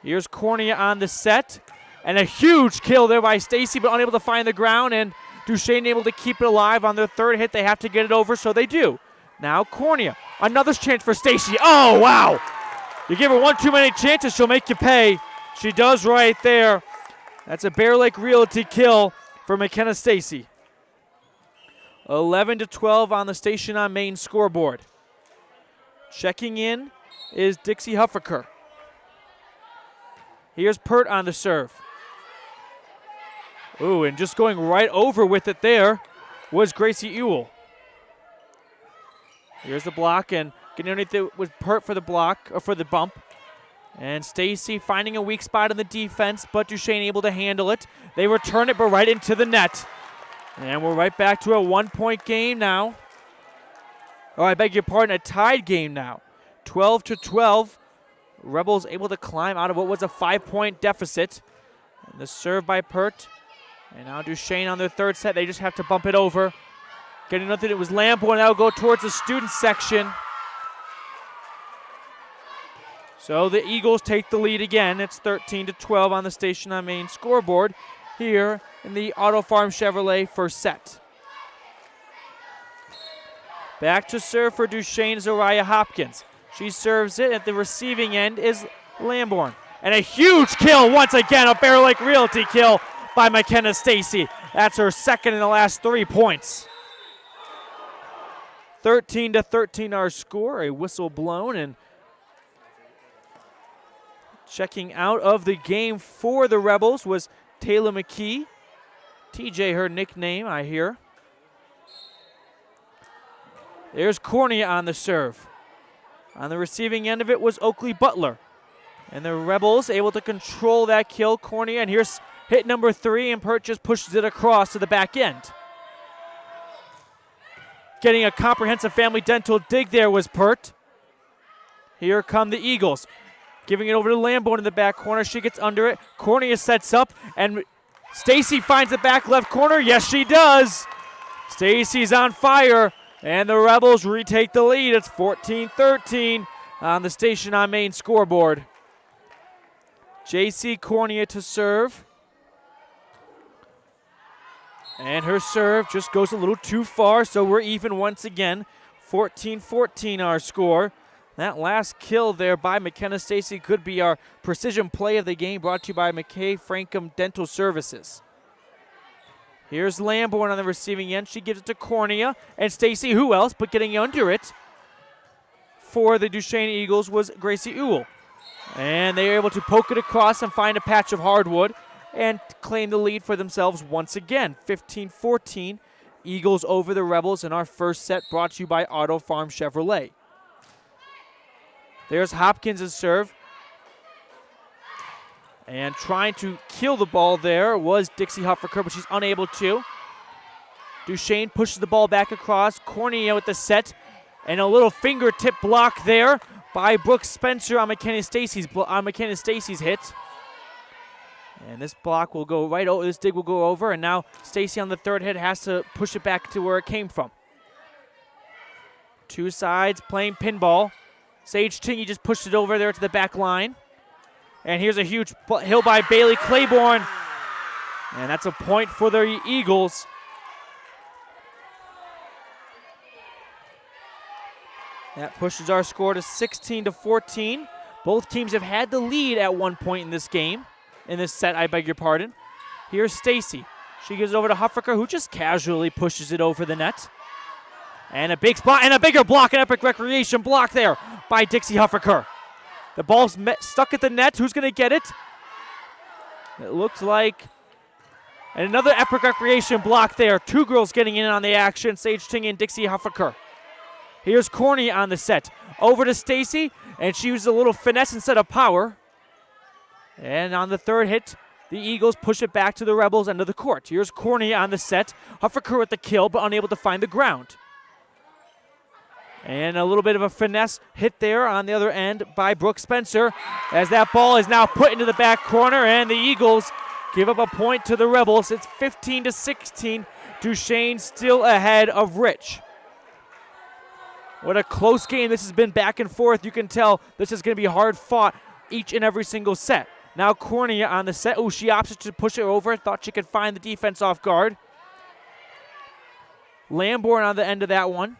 Here's Cornea on the set. And a huge kill there by Stacy, but unable to find the ground. And Duchesne able to keep it alive on their third hit. They have to get it over, so they do. Now Cornea. Another chance for Stacy. Oh, wow. You give her one too many chances, she'll make you pay. She does right there. That's a Bear Lake Realty kill for McKenna Stacy. 11-12 on the Station on Main scoreboard. Checking in is Dixie Huffaker. Here's Pert on the serve. Ooh, and just going right over with it there was Gracie Ewell. Here's the block, and getting underneath it was Pert for the block, or for the bump. And Stacy finding a weak spot in the defense, but Duchesne able to handle it. They return it, but right into the net. And we're right back to a 1-point game now. Oh, I beg your pardon, a tied game now. 12-12. Rebels able to climb out of what was a 5-point deficit. And the serve by Pert. And now Duchesne on their third set. They just have to bump it over. Getting nothing. It was Lamborn. That'll go towards the student section. So the Eagles take the lead again. It's 13-12 on the Station on Main scoreboard here in the Auto Farm Chevrolet first set. Back to serve for Duchesne, Zariah Hopkins. She serves it. At the receiving end is Lamborn. And a huge kill once again, a Bear Lake Realty kill by McKenna Stacy. That's her second in the last 3 points. 13-13 our score, a whistle blown, and checking out of the game for the Rebels was Taylor McKee. TJ, her nickname, I hear. There's Cornea on the serve. On the receiving end of it was Oakley Butler. And the Rebels able to control that kill. Cornea, and here's hit number 3, and Pert just pushes it across to the back end. Getting a comprehensive family dental dig there was Pert. Here come the Eagles. Giving it over to Lamborn in the back corner. She gets under it. Cornea sets up, and Stacy finds the back left corner. Yes, she does. Stacy's on fire, and the Rebels retake the lead. It's 14-13 on the Station on Main scoreboard. JC Cornea to serve. And her serve just goes a little too far, so we're even once again. 14-14 our score. That last kill there by McKenna Stacy could be our precision play of the game, brought to you by McKay Frankham Dental Services. Here's Lamborn on the receiving end. She gives it to Cornea. And Stacy, who else but getting under it for the Duchesne Eagles was Gracie Ewell. And they were able to poke it across and find a patch of hardwood and claim the lead for themselves once again. 15-14, Eagles over the Rebels in our first set, brought to you by Auto Farm Chevrolet. There's Hopkins' serve. And trying to kill the ball there was Dixie Huffaker, but she's unable to. Duchesne pushes the ball back across. Cornea with the set. And a little fingertip block there by Brooke Spencer on McKenna Stacy's hit. And this block will go right over. This dig will go over. And now Stacy on the third hit has to push it back to where it came from. Two sides playing pinball. Sage Tingy just pushed it over there to the back line. And here's a huge hill by Bailey Claiborne. And that's a point for the Eagles. That pushes our score to 16-14. Both teams have had the lead at one point in this game. In this set, I beg your pardon. Here's Stacy. She gives it over to Huffaker, who just casually pushes it over the net. And a big spot, and a bigger block, an Epic Recreation block there by Dixie Huffaker. The ball's stuck at the net. Who's going to get it? It looks like and another Epic Recreation block there. Two girls getting in on the action, Sage Ting and Dixie Huffaker. Here's Cornea on the set. Over to Stacy, and she uses a little finesse instead of power. And on the third hit, the Eagles push it back to the Rebels' end of the court. Here's Cornea on the set. Huffaker with the kill, but unable to find the ground. And a little bit of a finesse hit there on the other end by Brooke Spencer, as that ball is now put into the back corner, and the Eagles give up a point to the Rebels. It's 15-16. Duchesne still ahead of Rich. What a close game this has been, back and forth. You can tell this is going to be hard fought each and every single set. Now Cornea on the set. Oh, she opts to push it over. Thought she could find the defense off guard. Lamborn on the end of that one.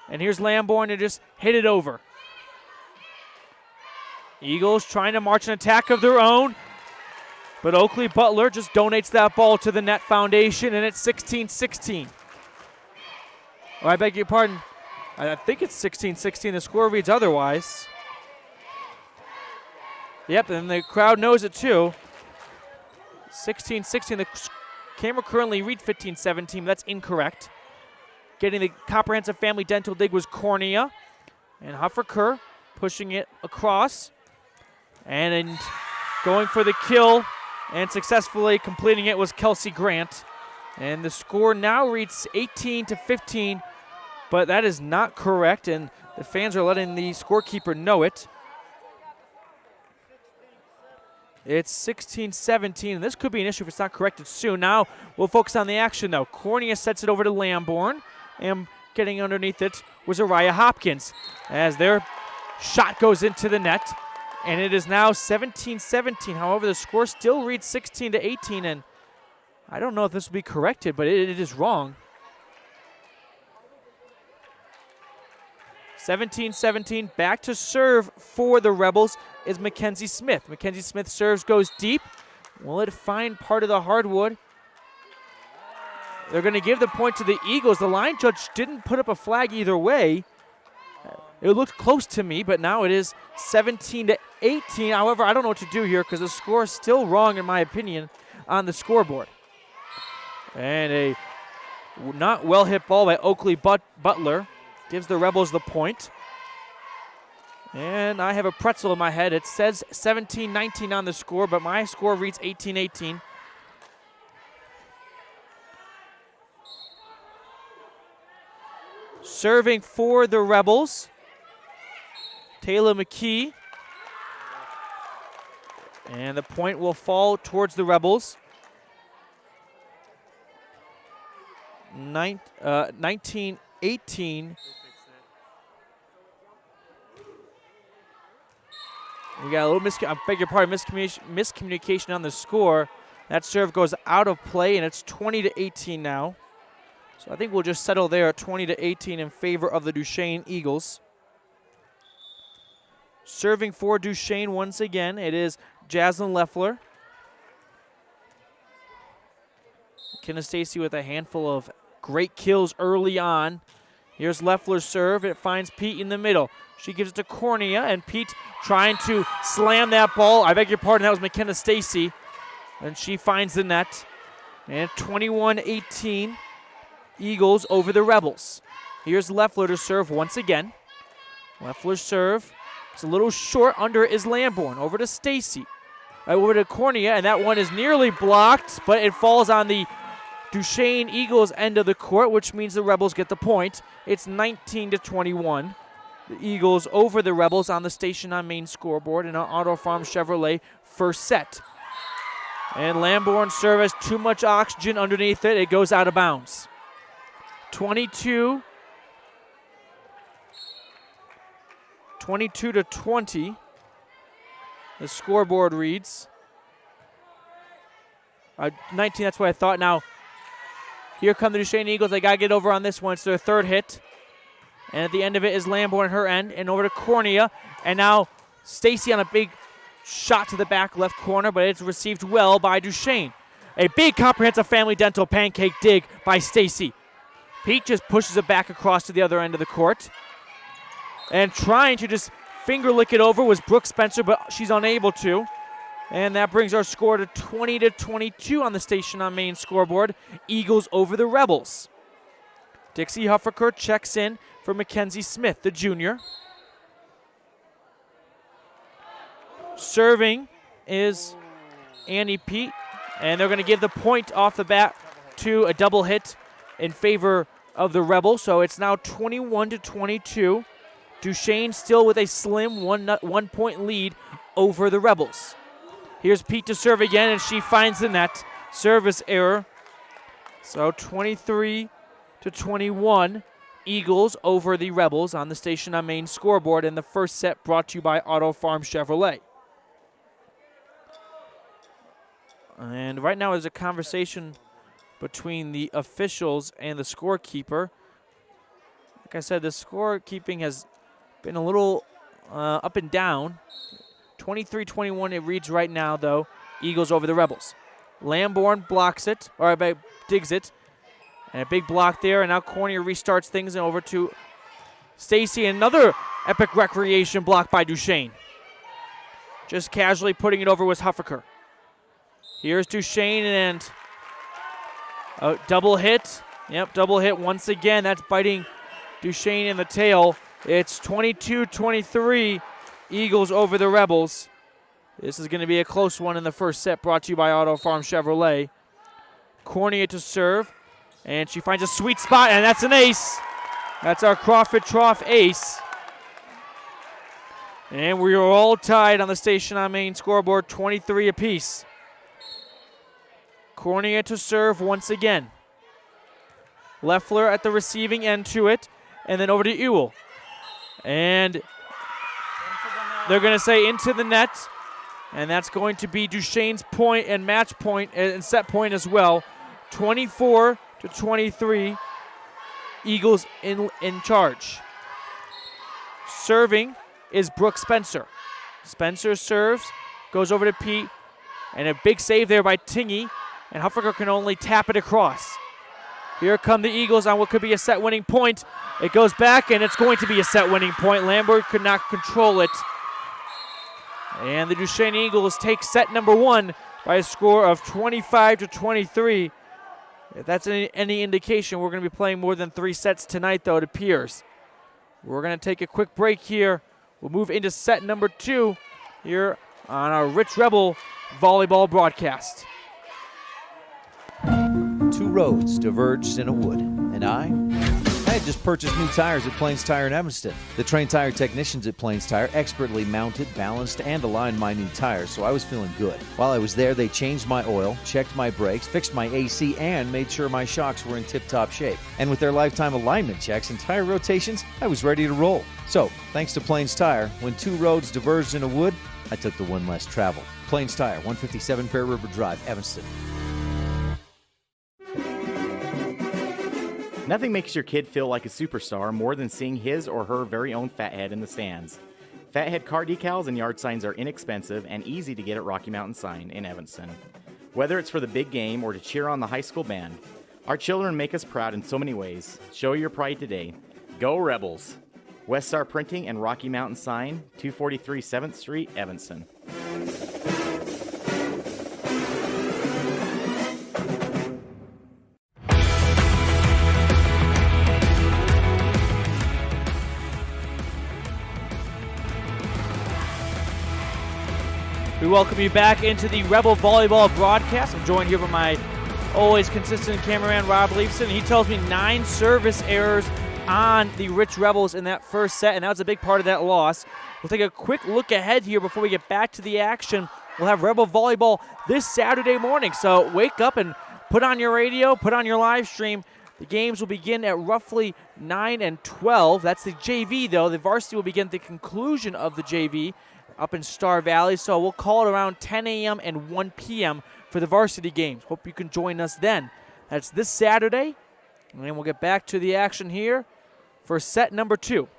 And here's Lamborn to just hit it over. Eagles trying to march an attack of their own. But Oakley Butler just donates that ball to the net foundation, and it's 16-16. Oh, I beg your pardon. I think it's 16-16. The score reads otherwise. Yep, and the crowd knows it too. 16-16. The camera currently reads 15-17. That's incorrect. Getting the comprehensive family dental dig was Cornea. And Hufferker pushing it across. And going for the kill and successfully completing it was Kelsey Grant. And the score now reads 18-15. But that is not correct, and the fans are letting the scorekeeper know it. It's 16-17, and this could be an issue if it's not corrected soon. Now we'll focus on the action, though. Cornea sets it over to Lamborn, and getting underneath it was Araya Hopkins as their shot goes into the net, and it is now 17-17. However, the score still reads 16-18, and I don't know if this will be corrected, but it is wrong. 17-17, back to serve for the Rebels is Mackenzie Smith. Mackenzie Smith serves, goes deep. Will it find part of the hardwood? They're going to give the point to the Eagles. The line judge didn't put up a flag either way. It looked close to me, but now it is 17-18. However, I don't know what to do here because the score is still wrong, in my opinion, on the scoreboard. And a not well-hit ball by Oakley Butler. Gives the Rebels the point. And I have a pretzel in my head. It says 17-19 on the score, but my score reads 18-18. Serving for the Rebels, Taylor McKee. And the point will fall towards the Rebels. 19-18. We got a little miscommunication on the score. That serve goes out of play, and it's 20-18 now. So I think we'll just settle there at 20-18 in favor of the Duchesne Eagles. Serving for Duchesne once again, it is Jaslyn Leffler. McKenna Stacy with a handful of great kills early on. Here's Leffler's serve. It finds Pete in the middle. She gives it to Cornea, and Pete trying to slam that ball. I beg your pardon, that was McKenna Stacy. And she finds the net. And 21-18, Eagles over the Rebels. Here's Leffler to serve once again. Leffler's serve. It's a little short. Under is Lamborn. Over to Stacy. Over to Cornea, and that one is nearly blocked, but it falls on the Duchesne Eagles end of the court, which means the Rebels get the point. It's 19-21. The Eagles over the Rebels on the Station on Main scoreboard in an Auto Farm Chevrolet first set. And Lamborn's serve has too much oxygen underneath it. It goes out of bounds. 22-20. The scoreboard reads. 19, that's what I thought. Now, here come the Duchesne Eagles. They got to get over on this one. It's their third hit. And at the end of it is Lamborn at her end. And over to Cornea. And now Stacy on a big shot to the back left corner, but it's received well by Duchesne. A big comprehensive family dental pancake dig by Stacy. Pete just pushes it back across to the other end of the court. And trying to just finger lick it over was Brooke Spencer, but she's unable to. And that brings our score to 20-22 on the Station on Main scoreboard. Eagles over the Rebels. Dixie Hufferker checks in for Mackenzie Smith, the junior. Serving is Annie Pete, and they're going to give the point off the bat to a double hit in favor of the Rebels. So it's now 21-22. Duchesne still with a slim 1 point lead over the Rebels. Here's Pete to serve again, and she finds the net. Service error. So 23-21. Eagles over the Rebels on the Station on Main scoreboard in the first set, brought to you by Auto Farm Chevrolet. And right now there's a conversation between the officials and the scorekeeper. Like I said, the scorekeeping has been a little up and down. 23-21 it reads right now, though. Eagles over the Rebels. Lamborn blocks it, or digs it. And a big block there, and now Cornier restarts things and over to Stacy. Another epic recreation block by Duchesne. Just casually putting it over was Huffaker. Here's Duchesne, and a double hit. Yep, double hit once again. That's biting Duchesne in the tail. It's 22-23, Eagles over the Rebels. This is going to be a close one in the first set, brought to you by Auto Farm Chevrolet. Cornier to serve, and she finds a sweet spot, and that's an ace. That's our Crawford Trough ace. And we are all tied on the Station on Main scoreboard, 23 apiece. Cornier to serve once again. Leffler at the receiving end to it, and then over to Ewell. And they're going to say into the net, and that's going to be Duchesne's point and match point and set point as well. 24-23, Eagles in charge. Serving is Brooke Spencer. Spencer serves, goes over to Pete, and a big save there by Tingy, and Huffaker can only tap it across. Here come the Eagles on what could be a set-winning point. It goes back, and it's going to be a set-winning point. Lambert could not control it. And the Duchesne Eagles take set number one by a score of 25-23. If that's any indication, we're going to be playing more than 3 sets tonight, though, it appears. We're going to take a quick break here. We'll move into set number 2 here on our Rich Rebel volleyball broadcast. 2 roads diverged in a wood, and I had just purchased new tires at Plains Tire in Evanston. The trained tire technicians at Plains Tire expertly mounted, balanced, and aligned my new tires, so I was feeling good. While I was there, they changed my oil, checked my brakes, fixed my AC, and made sure my shocks were in tip-top shape. And with their lifetime alignment checks and tire rotations, I was ready to roll. So, thanks to Plains Tire, when 2 roads diverged in a wood, I took the one less travel. Plains Tire, 157 Fair River Drive, Evanston. Nothing makes your kid feel like a superstar more than seeing his or her very own fathead in the stands. Fathead car decals and yard signs are inexpensive and easy to get at Rocky Mountain Sign in Evanston. Whether it's for the big game or to cheer on the high school band, our children make us proud in so many ways. Show your pride today. Go Rebels! West Star Printing and Rocky Mountain Sign, 243 7th Street, Evanston. We welcome you back into the Rebel Volleyball broadcast. I'm joined here by my always consistent cameraman, Rob Leifson. He tells me 9 service errors on the Rich Rebels in that first set, and that was a big part of that loss. We'll take a quick look ahead here before we get back to the action. We'll have Rebel Volleyball this Saturday morning, so wake up and put on your radio, put on your live stream. The games will begin at roughly 9 and 12. That's the JV, though. The varsity will begin at the conclusion of the JV up in Star Valley, so we'll call it around 10 a.m. and 1 p.m. for the varsity games. Hope you can join us then. That's this Saturday, and then we'll get back to the action here for set number 2.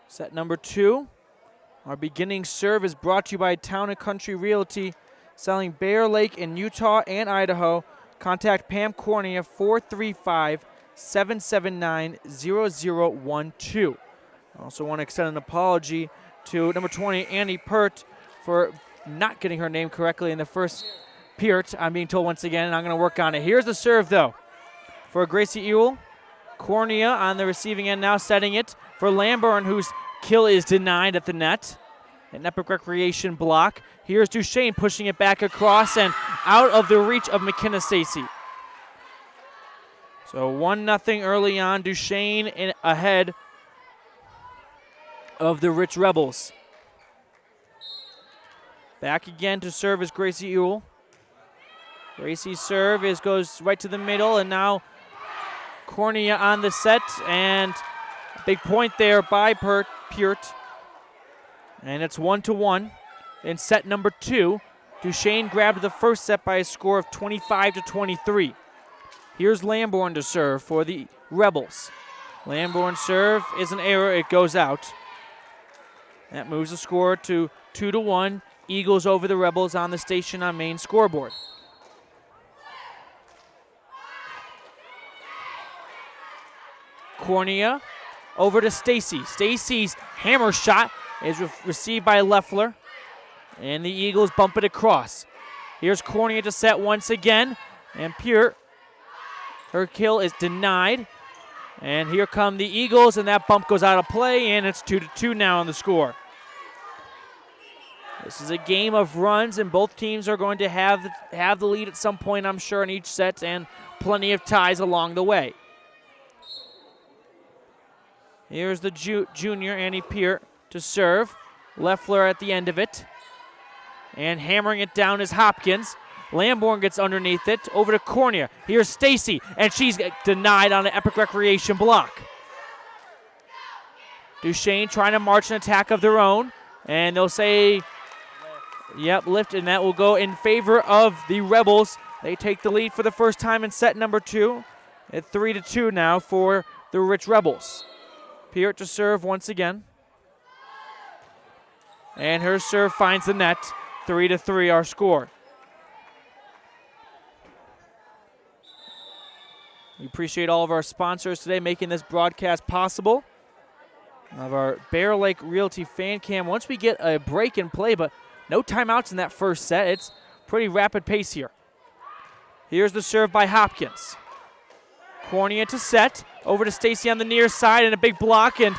Set number 2, our beginning serve is brought to you by Town & Country Realty, selling Bear Lake in Utah and Idaho. Contact Pam Cornier, 435-779-0012. I also want to extend an apology to number 20, Annie Pert, for not getting her name correctly in the first period. I'm being told once again, and I'm going to work on it. Here's the serve, though, for Gracie Ewell. Cornea on the receiving end now, setting it for Lamborn, whose kill is denied at the net. An epic recreation block. Here's Duchesne pushing it back across and out of the reach of McKenna Stacy. So 1-0 early on. Duchesne ahead of the Rich Rebels. Back again to serve is Gracie Ewell. Gracie's serve goes right to the middle, and now Cornea on the set, and a big point there by Peart. And it's 1-1 in set number 2. Duchesne grabbed the first set by a score of 25-23. Here's Lamborn to serve for the Rebels. Lamborn serve is an error. It goes out. That moves the score to 2-1. Eagles over the Rebels on the Station on Main scoreboard. Cornea over to Stacy. Stacy's hammer shot is received by Leffler, and the Eagles bump it across. Here's Cornea to set once again, and Peart, her kill is denied. And here come the Eagles, and that bump goes out of play, and it's 2-2 now on the score. This is a game of runs, and both teams are going to have the lead at some point, I'm sure, in each set, and plenty of ties along the way. Here's the junior, Annie Peart, to serve. Leffler at the end of it. And hammering it down is Hopkins. Lamborn gets underneath it. Over to Cornea. Here's Stacy, and she's denied on an Epic Recreation block. Duchesne trying to march an attack of their own. And they'll say, yep, lift, and that will go in favor of the Rebels. They take the lead for the first time in set number 2. At 3-2 now for the Rich Rebels. Peart to serve once again. And her serve finds the net. 3-3 our score. We appreciate all of our sponsors today making this broadcast possible. Of our Bear Lake Realty fan cam. Once we get a break in play, but no timeouts in that first set. It's pretty rapid pace here. Here's the serve by Hopkins. Cornea to set. Over to Stacy on the near side, and a big block, and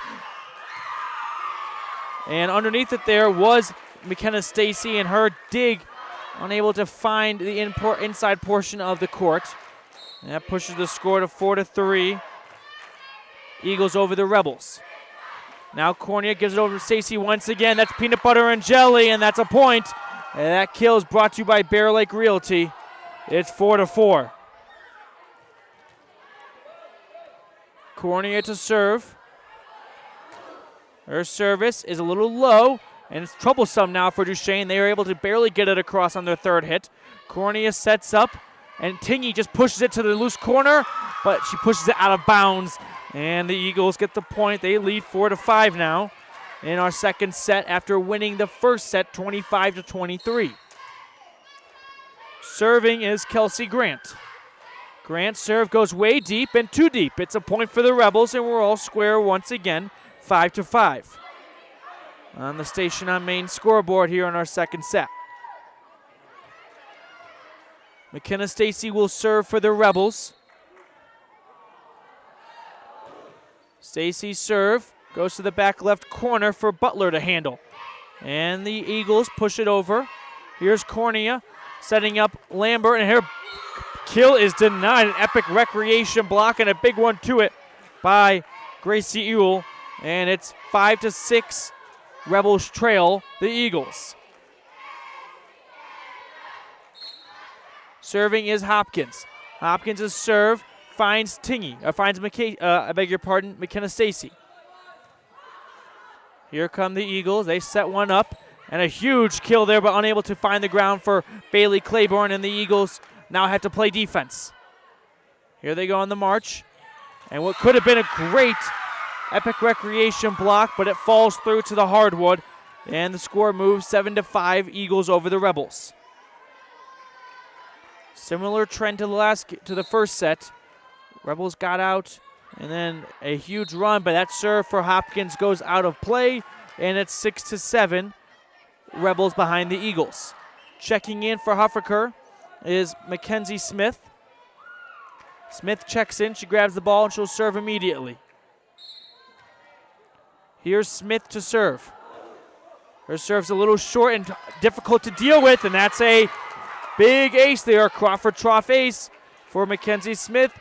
underneath it there was McKenna Stacy, and her dig unable to find the inside portion of the court. And that pushes the score to 4-3. Eagles over the Rebels. Now Cornea gives it over to Stacy once again. That's peanut butter and jelly, and that's a point. And that kill is brought to you by Bear Lake Realty. It's 4-4. Cornea to serve. Her service is a little low, and it's troublesome now for Duchesne. They are able to barely get it across on their third hit. Cornea sets up, and Tingy just pushes it to the loose corner, but she pushes it out of bounds, and the Eagles get the point. They lead 4-5 now in our second set after winning the first set 25-23. Serving is Kelsey Grant. Grant's serve goes way deep and too deep. It's a point for the Rebels, and we're all square once again, 5-5. On the Station on Main scoreboard here in our second set. McKenna Stacy will serve for the Rebels. Stacy's serve goes to the back left corner for Butler to handle. And the Eagles push it over. Here's Cornea setting up Lambert, and her kill is denied. An Epic Recreation block, and a big one to it by Gracie Ewell. And it's 5-6. Rebels trail the Eagles. Serving is Hopkins. Hopkins' serve finds McKenna Stacy. Here come the Eagles. They set one up, and a huge kill there, but unable to find the ground for Bailey Claiborne, and the Eagles now have to play defense. Here they go on the march, and what could have been a great Epic Recreation block, but it falls through to the hardwood, and the score moves 7-5, Eagles over the Rebels. Similar trend to the first set. Rebels got out, and then a huge run, but that serve for Hopkins goes out of play, and it's 6-7, Rebels behind the Eagles. Checking in for Huffaker is Mackenzie Smith. Smith checks in, she grabs the ball, and she'll serve immediately. Here's Smith to serve. Her serve's a little short and difficult to deal with, and that's a big ace there. Crawford Trough ace for Mackenzie Smith.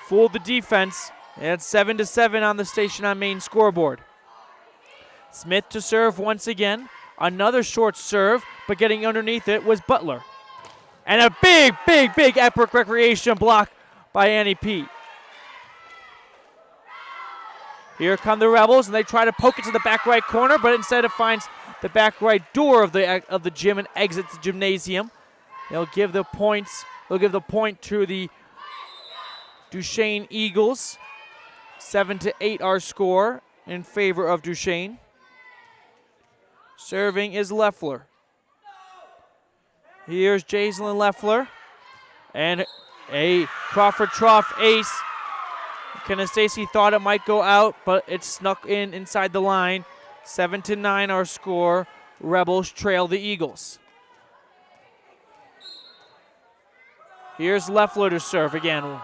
Fooled the defense, and it's 7-7 on the Station on Main scoreboard. Smith to serve once again. Another short serve, but getting underneath it was Butler. And a big Epic Recreation block by Annie Pete. Here come the Rebels, and they try to poke it to the back right corner, but instead it finds the back right door of the gym and exits the gymnasium. They'll give the point to the Duchesne Eagles. 7-8 our score in favor of Duchesne. Serving is Leffler. Here's Jaislyn Leffler. And a Crawford Trough ace. McKenna Stacy thought it might go out, but it snuck inside the line. 7-9 our score. Rebels trail the Eagles. Here's Leffler to serve again.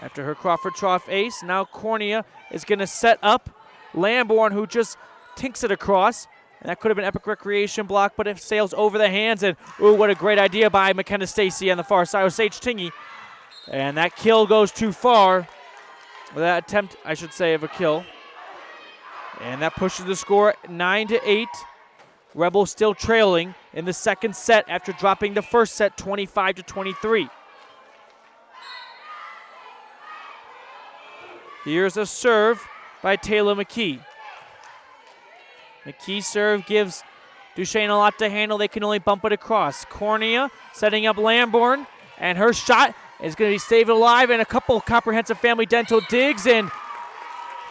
After her Crawford Trough ace, now Cornea is going to set up Lamborn, who just tinks it across. And that could have been Epic Recreation block, but it sails over the hands. And, ooh, what a great idea by McKenna Stacy on the far side with Sage Tingy. And that kill goes too far. That attempt, I should say, of a kill. And that pushes the score 9-8. Rebels still trailing in the second set after dropping the first set 25-23. Here's a serve by Taylor McKee. McKee's serve gives Duchesne a lot to handle. They can only bump it across. Cornea setting up Lamborn, and her shot is going to be saved alive, and a couple comprehensive family dental digs, and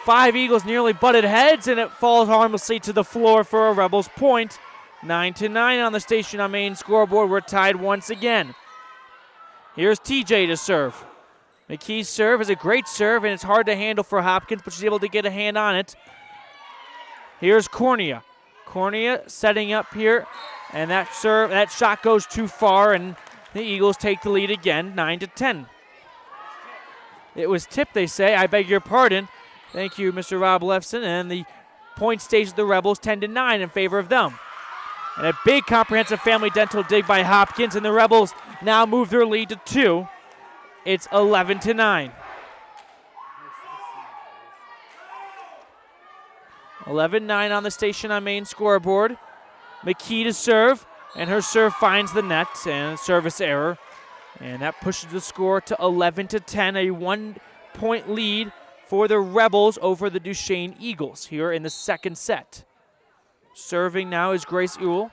5 Eagles nearly butted heads, and it falls harmlessly to the floor for a Rebels point. 9-9 on the Station on Main scoreboard. We're tied once again. Here's TJ to serve. McKee's serve is a great serve, and it's hard to handle for Hopkins, but she's able to get a hand on it. Here's Cornea. Cornea setting up here, and that shot goes too far, and the Eagles take the lead again, 9-10. It was tipped, they say. I beg your pardon. Thank you, Mr. Rob Lefson, and the point stays at the Rebels 10-9 in favor of them. And a big comprehensive family dental dig by Hopkins, and the Rebels now move their lead to 2. It's 11-9. 11-9 on the Station on Main scoreboard. McKee to serve, and her serve finds the net, and service error. And that pushes the score to 11-10, a 1-point lead for the Rebels over the Duchesne Eagles here in the second set. Serving now is Grace Ewell.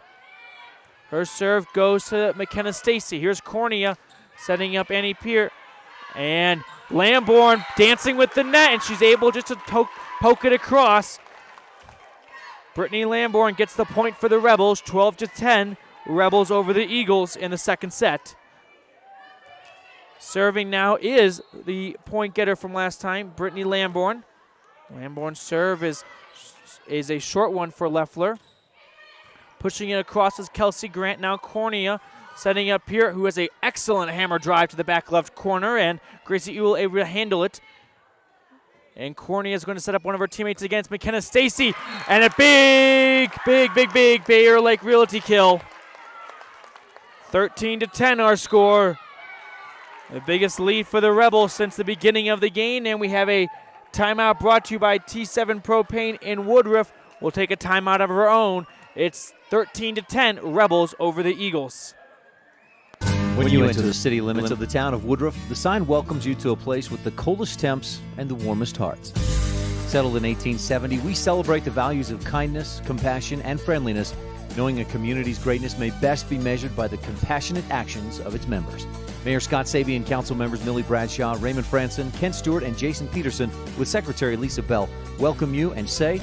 Her serve goes to McKenna Stacy. Here's Cornea setting up Annie Peart. And Lamborn dancing with the net, and she's able just to poke it across. Brittany Lamborn gets the point for the Rebels, 12-10. Rebels over the Eagles in the second set. Serving now is the point getter from last time, Brittany Lamborn. Lamborn's serve is a short one for Leffler. Pushing it across is Kelsey Grant. Now Cornea setting up here, who has an excellent hammer drive to the back left corner, and Gracie Ewell able to handle it. And Cornea is going to set up one of her teammates against McKenna Stacy, and a big Bear Lake Realty kill. 13-10 our score. The biggest lead for the Rebels since the beginning of the game, and we have a timeout brought to you by T7 Propane in Woodruff. We'll take a timeout of our own. It's 13-10, Rebels over the Eagles. When you enter the city limits of the town of Woodruff, the sign welcomes you to a place with the coldest temps and the warmest hearts. Settled in 1870, we celebrate the values of kindness, compassion, and friendliness, knowing a community's greatness may best be measured by the compassionate actions of its members. Mayor Scott Sabian, council members Millie Bradshaw, Raymond Franson, Kent Stewart, and Jason Peterson, with Secretary Lisa Bell, welcome you and say,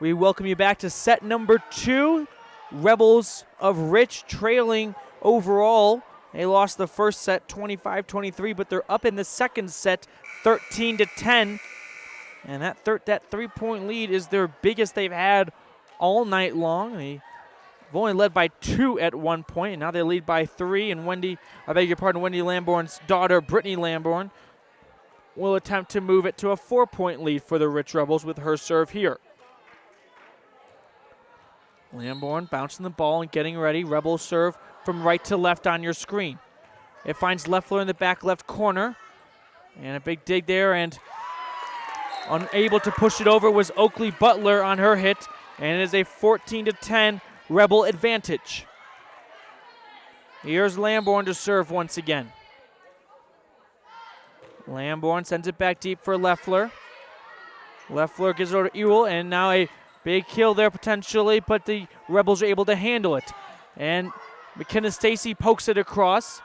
We welcome you back to set number 2. Rebels of Rich trailing overall. They lost the first set 25-23, but they're up in the second set 13-10. And that 3-point lead is their biggest they've had all night long. They've only led by 2 at one point, and now they lead by 3. And Wendy Lamborn's daughter, Brittany Lamborn, will attempt to move it to a 4-point lead for the Rich Rebels with her serve here. Lamborn bouncing the ball and getting ready. Rebels serve from right to left on your screen. It finds Leffler in the back left corner. And a big dig there, and Unable to push it over was Oakley Butler on her hit, and it is a 14-10 Rebel advantage. Here's Lamborn to serve once again. Lamborn sends it back deep for Leffler. Leffler gives it over to Ewell, and now a big kill there potentially, but the Rebels are able to handle it. And McKenna Stacy pokes it across.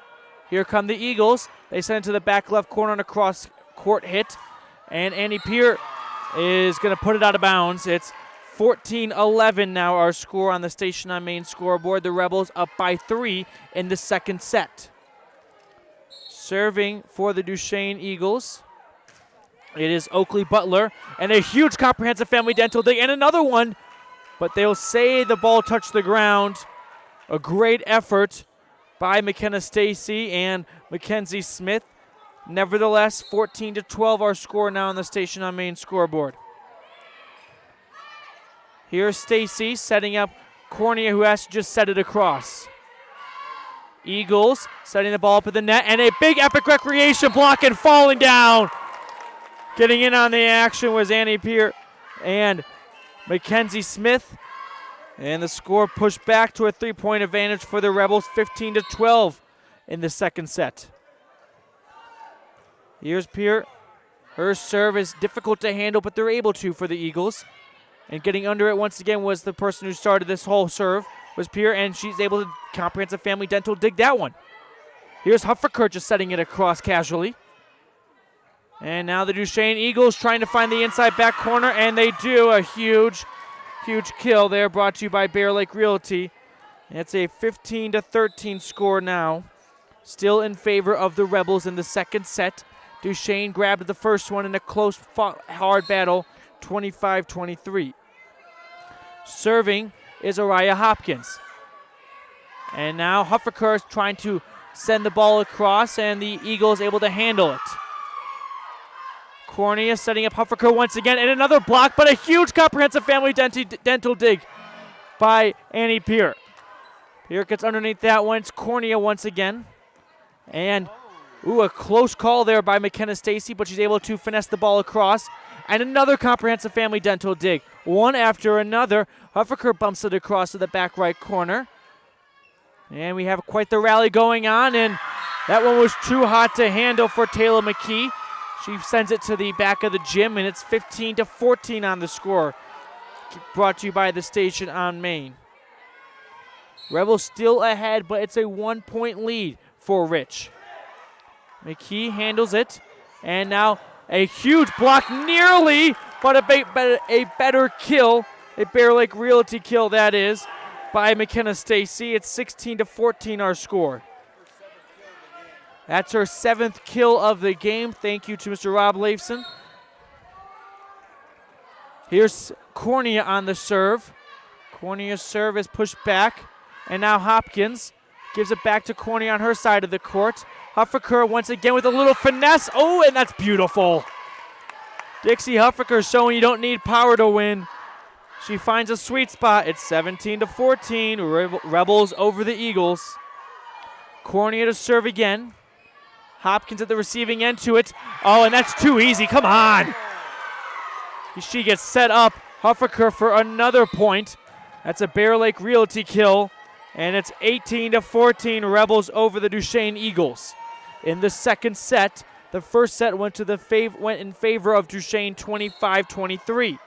Here come the Eagles. They send it to the back left corner on a cross-court hit. And Annie Peer is going to put it out of bounds. It's 14-11 now, our score on the Station on Main scoreboard. The Rebels up by 3 in the second set. Serving for the Duchesne Eagles, it is Oakley Butler, and a huge comprehensive family dental dig, and another one, but they'll say the ball touched the ground. A great effort by McKenna Stacy and Mackenzie Smith. Nevertheless, 14-12 our score now on the Station on Main scoreboard. Here's Stacy setting up Cornea, who has to just set it across. Eagles setting the ball up at the net, and a big epic recreation block and falling down. Getting in on the action was Annie Peer and Mackenzie Smith. And the score pushed back to a 3-point advantage for the Rebels, 15-12 in the second set. Here's Peer. Her serve is difficult to handle, but they're able to for the Eagles. And getting under it once again was the person who started this whole serve, was Peer, and she's able to comprehensive family dental dig that one. Here's Hufferkirk just setting it across casually. And now the Duchesne Eagles trying to find the inside back corner, and they do. A huge kill there, brought to you by Bear Lake Realty. It's a 15-13 score now. Still in favor of the Rebels in the second set. Duchesne grabbed the first one in a close, hard battle, 25-23. Serving is Araya Hopkins. And now Hufferkirk trying to send the ball across, and the Eagles able to handle it. Cornea setting up Hufferkirk once again, and another block, but a huge comprehensive family dental dig by Annie Peer. Peer gets underneath that one. It's Cornea once again. And, a close call there by McKenna Stacy, but she's able to finesse the ball across. And another comprehensive family dental dig. One after another. Hufferkirk bumps it across to the back right corner. And we have quite the rally going on, and that one was too hot to handle for Taylor McKee. She sends it to the back of the gym, and it's 15-14 on the score. Brought to you by the Station on Main. Rebels still ahead, but it's a 1-point lead for Rich. McKee handles it, and now a huge block nearly, but a better kill, a Bear Lake Realty kill that is, by McKenna Stacy. It's 16-14 our score. That's her 7th kill of the game. Thank you to Mr. Rob Leifson. Here's Cornea on the serve. Cornea's serve is pushed back, and now Hopkins gives it back to Cornea on her side of the court. Hufferkirk once again with a little finesse. Oh, and that's beautiful. Dixie Hufferkirk showing you don't need power to win. She finds a sweet spot. It's 17-14. Rebels over the Eagles. Cornea to serve again. Hopkins at the receiving end to it. Oh, and that's too easy. Come on. She gets set up. Hufferkirk for another point. That's a Bear Lake Realty kill. And it's 18-14. Rebels over the Duchesne Eagles. In the second set, the first set went in favor of Duchesne, 25-23.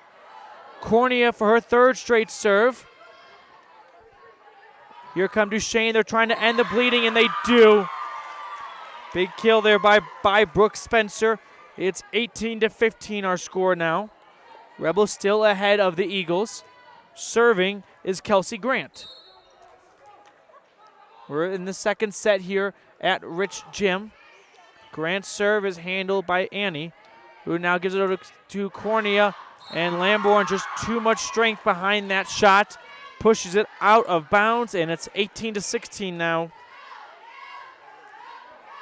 Cornea for her third straight serve. Here come Duchesne. They're trying to end the bleeding, and they do. Big kill there by Brooke Spencer. It's 18-15 our score now. Rebels still ahead of the Eagles. Serving is Kelsey Grant. We're in the second set here at Rich Gym. Grant's serve is handled by Annie, who now gives it over to Cornea. And Lamborn, just too much strength behind that shot, pushes it out of bounds, and it's 18-16 now.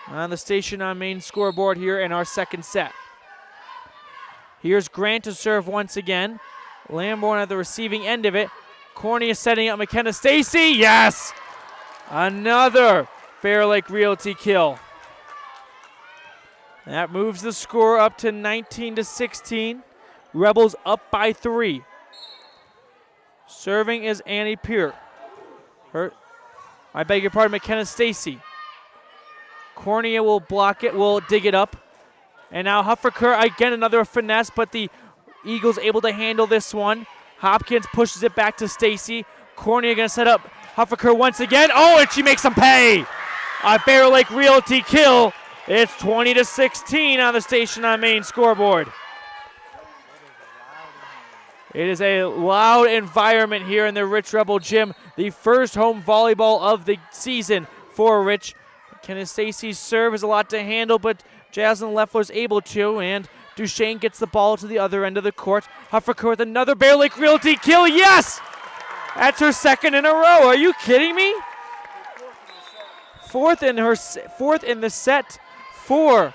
On the Station on Main scoreboard here in our second set. Here's Grant to serve once again. Lamborn at the receiving end of it. Cornea setting up McKenna Stacy. Yes! Another Bear Lake Realty kill. That moves the score up to 19-16. Rebels up by 3. Serving is Annie Peer. I beg your pardon, McKenna Stacy. Cornea will block it, will dig it up. And now Hufferker, again, another finesse, but the Eagles able to handle this one. Hopkins pushes it back to Stacy. Cornea going to set up Hufferker once again. Oh, and she makes them pay. A Bear Lake Realty kill. It's 20-16 on the Station on Main scoreboard. It is a loud environment here in the Rich Rebel Gym. The first home volleyball of the season for Rich. McKenna Stacy's serve is a lot to handle, but Jasmine Leffler's able to, and Duchesne gets the ball to the other end of the court. Hufferker with another Bear Lake Realty kill. Yes! That's her second in a row. Are you kidding me? Fourth in the set for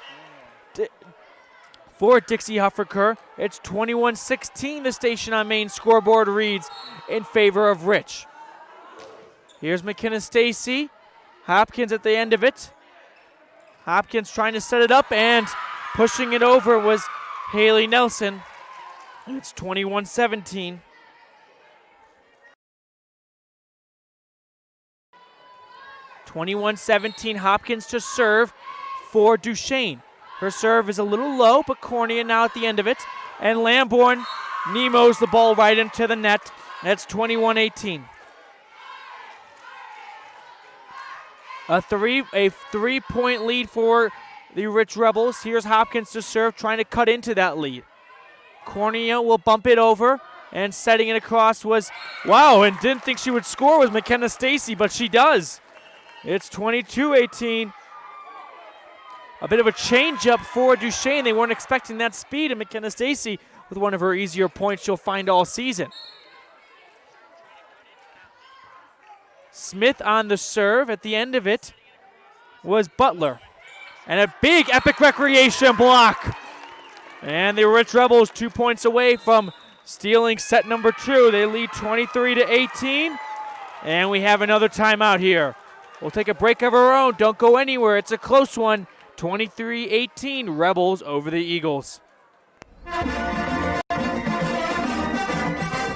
Dixie Hufferker. It's 21-16. The Station on Main scoreboard reads in favor of Rich. Here's McKenna Stacy. Hopkins at the end of it. Hopkins trying to set it up, and pushing it over was Haley Nelson. It's 21-17. Hopkins to serve for Duchesne. Her serve is a little low, but Cornea now at the end of it. And Lamborn Nemo's the ball right into the net. That's 21-18. A three-point lead for the Rich Rebels. Here's Hopkins to serve, trying to cut into that lead. Cornea will bump it over, and setting it across was, wow, and didn't think she would score, was McKenna Stacy, but she does. It's 22-18. A bit of a change-up for Duchesne. They weren't expecting that speed, and McKenna Stacy with one of her easier points she'll find all season. Smith on the serve. At the end of it was Butler. And a big Epic Recreation block. And the Rich Rebels 2 points away from stealing set number 2. They lead 23-18. And we have another timeout here. We'll take a break of our own. Don't go anywhere. It's a close one. 23-18, Rebels over the Eagles.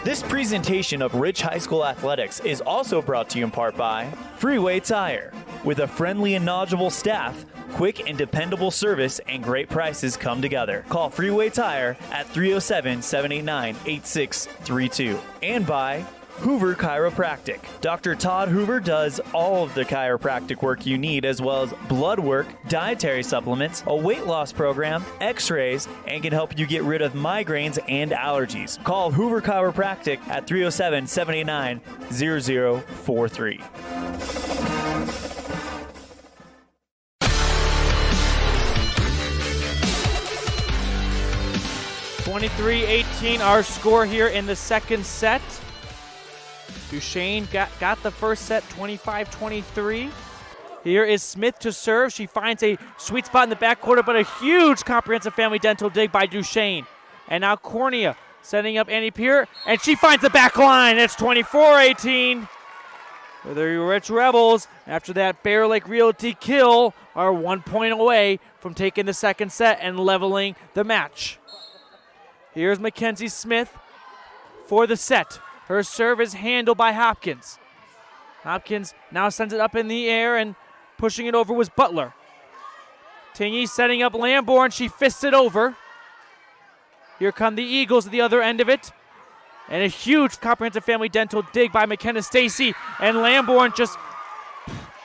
This presentation of Rich High School Athletics is also brought to you in part by Freeway Tire. With a friendly and knowledgeable staff, quick and dependable service, and great prices come together. Call Freeway Tire at 307-789-8632. And by Hoover Chiropractic. Dr. Todd Hoover does all of the chiropractic work you need, as well as blood work, dietary supplements, a weight loss program, x-rays, and can help you get rid of migraines and allergies. Call Hoover Chiropractic at 307-789-0043. 23-18, our score here in the second set. Duchesne got the first set, 25-23. Here is Smith to serve. She finds a sweet spot in the backcourt, but a huge comprehensive family dental dig by Duchesne. And now Cornea setting up Annie Peer, and she finds the back line. It's 24-18. The Rich Rebels, after that Bear Lake Realty kill, are 1 point away from taking the second set and leveling the match. Here's Mackenzie Smith for the set. Her serve is handled by Hopkins. Hopkins now sends it up in the air, and pushing it over was Butler. Tingy setting up Lamborn. She fists it over. Here come the Eagles at the other end of it. And a huge comprehensive family dental dig by McKenna Stacy. And Lamborn